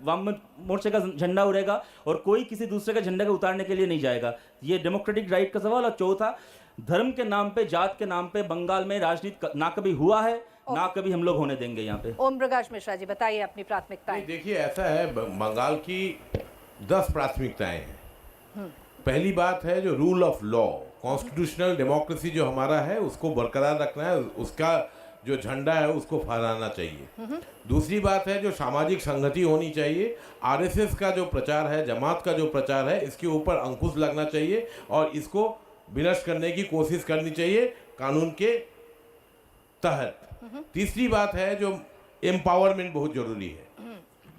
S3: वाम मोर्चे का झंडा उड़ेगा और कोई किसी दूसरे का झंडा को उतारने के लिए नहीं जाएगा। ये डेमोक्रेटिक राइट का सवाल। और चौथा, धर्म के नाम पे, जात के नाम पे बंगाल में राजनीति ना कभी हुआ है ना कभी हम लोग होने देंगे यहाँ पे।
S1: ओम प्रकाश मिश्रा जी बताइए अपनी प्राथमिकताएं।
S4: देखिए, ऐसा है, बंगाल की 10 प्राथमिकताएं हैं। पहली बात है जो rule of law, constitutional democracy जो हमारा है उसको बरकरार रखना है, उसका जो झंडा है उसको फहराना चाहिए। दूसरी बात है जो सामाजिक संगति होनी चाहिए, आरएसएस का जो प्रचार है, जमात का जो प्रचार है, इसके ऊपर अंकुश लगना चाहिए और इसको विनष्ट करने की कोशिश करनी चाहिए कानून के तहत। तीसरी बात है जो एम्पावरमेंट बहुत जरूरी है,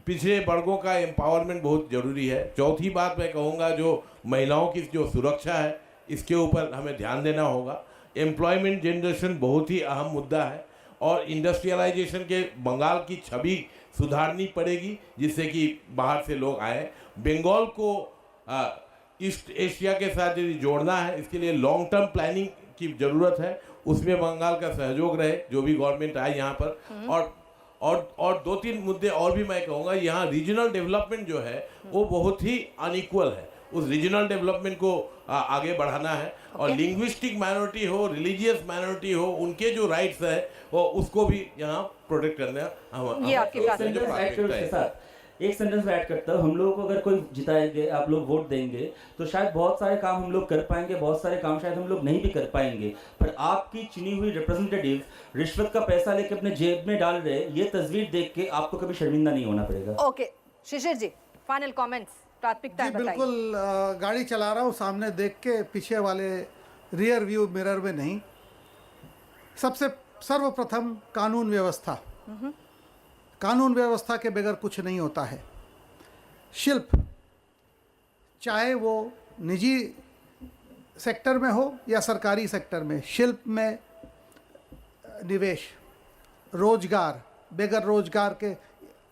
S4: पिछड़े वर्गों का एम्पावरमेंट बहुत जरूरी है। चौथी बात मैं कहूँगा जो महिलाओं की जो सुरक्षा है इसके ऊपर हमें ध्यान देना होगा। एम्प्लॉयमेंट जनरेशन बहुत ही अहम मुद्दा है और इंडस्ट्रियलाइजेशन के बंगाल की छवि सुधारनी पड़ेगी जिससे कि बाहर से लोग आए। बंगाल को ईस्ट एशिया के साथ यदि जोड़ना है, इसके लिए लॉन्ग टर्म प्लानिंग की ज़रूरत है, उसमें बंगाल का सहयोग रहे जो भी गवर्नमेंट आए यहाँ पर। और 2-3 मुद्दे और भी मैं कहूँगा, यहाँ रीजनल डेवलपमेंट जो है वो बहुत ही अनइक्वल है, उस रीजनल डेवलपमेंट को आगे बढ़ाना है। और लिंग्विस्टिक माइनॉरिटी हो, रिलीजियस माइनॉरिटी हो, उनके जो राइट्स है वो उसको भी यहाँ प्रोटेक्ट करना
S3: एक सेंटेंस में ऐड करता हूँ। हम लोगों को अगर कोई जिताएंगे, आप लोग वोट देंगे तो शायद बहुत सारे काम हम लोग कर पाएंगे, बहुत सारे काम शायद हम लोग नहीं भी कर पाएंगे, पर आपकी चुनी हुई रिप्रेजेंटेटिव रिश्वत का पैसा लेके अपने जेब में डाल रहे, ये तस्वीर देख के आपको कभी शर्मिंदा नहीं होना पड़ेगा।
S1: ओके शिशिर जी, फाइनल कमेंट्स, प्राथमिकताएं बताइए।
S5: बिल्कुल, गाड़ी चला रहा हूँ, सामने देख के, पीछे वाले रियर व्यू मिरर में नहीं। सबसे सर्वप्रथम कानून व्यवस्था। कानून व्यवस्था के बगैर कुछ नहीं होता है। शिल्प, चाहे वो निजी सेक्टर में हो या सरकारी सेक्टर में, शिल्प में निवेश, रोजगार, बगैर रोजगार के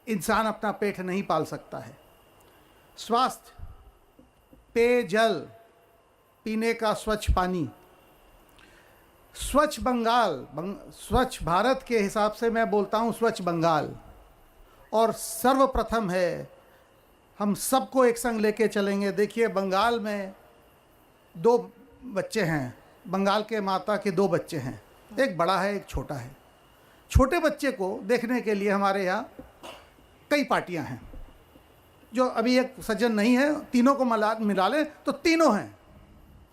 S5: इंसान अपना पेट नहीं पाल सकता है। स्वास्थ्य, पेयजल, पीने का स्वच्छ पानी, स्वच्छ बंगाल, स्वच्छ भारत के हिसाब से मैं बोलता हूँ स्वच्छ बंगाल। और सर्वप्रथम है हम सबको एक संग लेके चलेंगे। देखिए बंगाल में 2 बच्चे हैं, बंगाल के माता के 2 बच्चे हैं, एक बड़ा है एक छोटा है। छोटे बच्चे को देखने के लिए हमारे यहाँ कई पार्टियां हैं। जो अभी एक सज्जन नहीं है, तीनों को मिला लें तो तीनों हैं।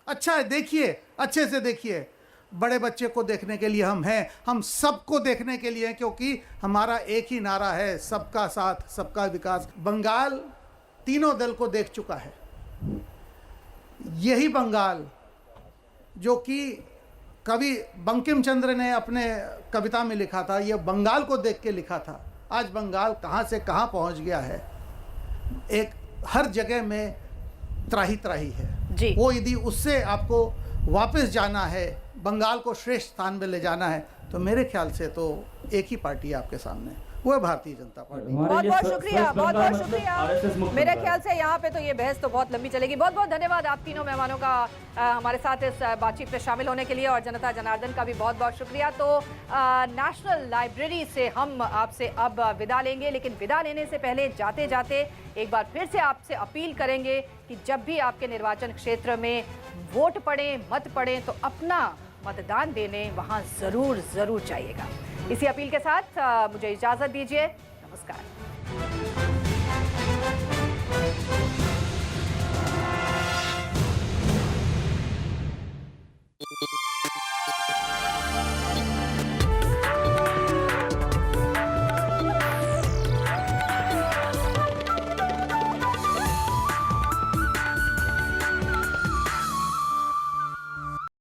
S5: अच्छा है, देखिए अच्छे से देखिए। बड़े बच्चे को देखने के लिए हम हैं, हम सबको देखने के लिए हैं, क्योंकि हमारा एक ही नारा है, सबका साथ सबका विकास। बंगाल तीनों दल को देख चुका है। यही बंगाल जो कि कवि बंकिम चंद्र ने अपने कविता में लिखा था, ये बंगाल को देख के लिखा था। आज बंगाल कहाँ से कहाँ पहुँच गया है। एक हर जगह में त्राही त्राही है
S1: जी।
S5: वो यदि उससे आपको वापस जाना है, बंगाल को श्रेष्ठ स्थान में ले जाना है, तो मेरे ख्याल से तो एक ही पार्टी है आपके सामने, वो है भारतीय जनता पार्टी।
S1: बहुत बहुत शुक्रिया, बहुत बहुत शुक्रिया। मेरे ख्याल से यहाँ पे तो ये बहस तो बहुत लंबी चलेगी। बहुत बहुत धन्यवाद आप तीनों मेहमानों का हमारे साथ इस बातचीत में शामिल होने के लिए, और जनता जनार्दन का भी बहुत बहुत शुक्रिया। तो नेशनल लाइब्रेरी से हम आपसे अब विदा लेंगे, लेकिन विदा लेने से पहले जाते जाते एक बार फिर से आपसे अपील करेंगे कि जब भी आपके निर्वाचन क्षेत्र में वोट पड़े, मत पड़े, तो अपना मतदान देने वहाँ ज़रूर जाइएगा। इसी अपील के साथ मुझे इजाज़त दीजिए। नमस्कार।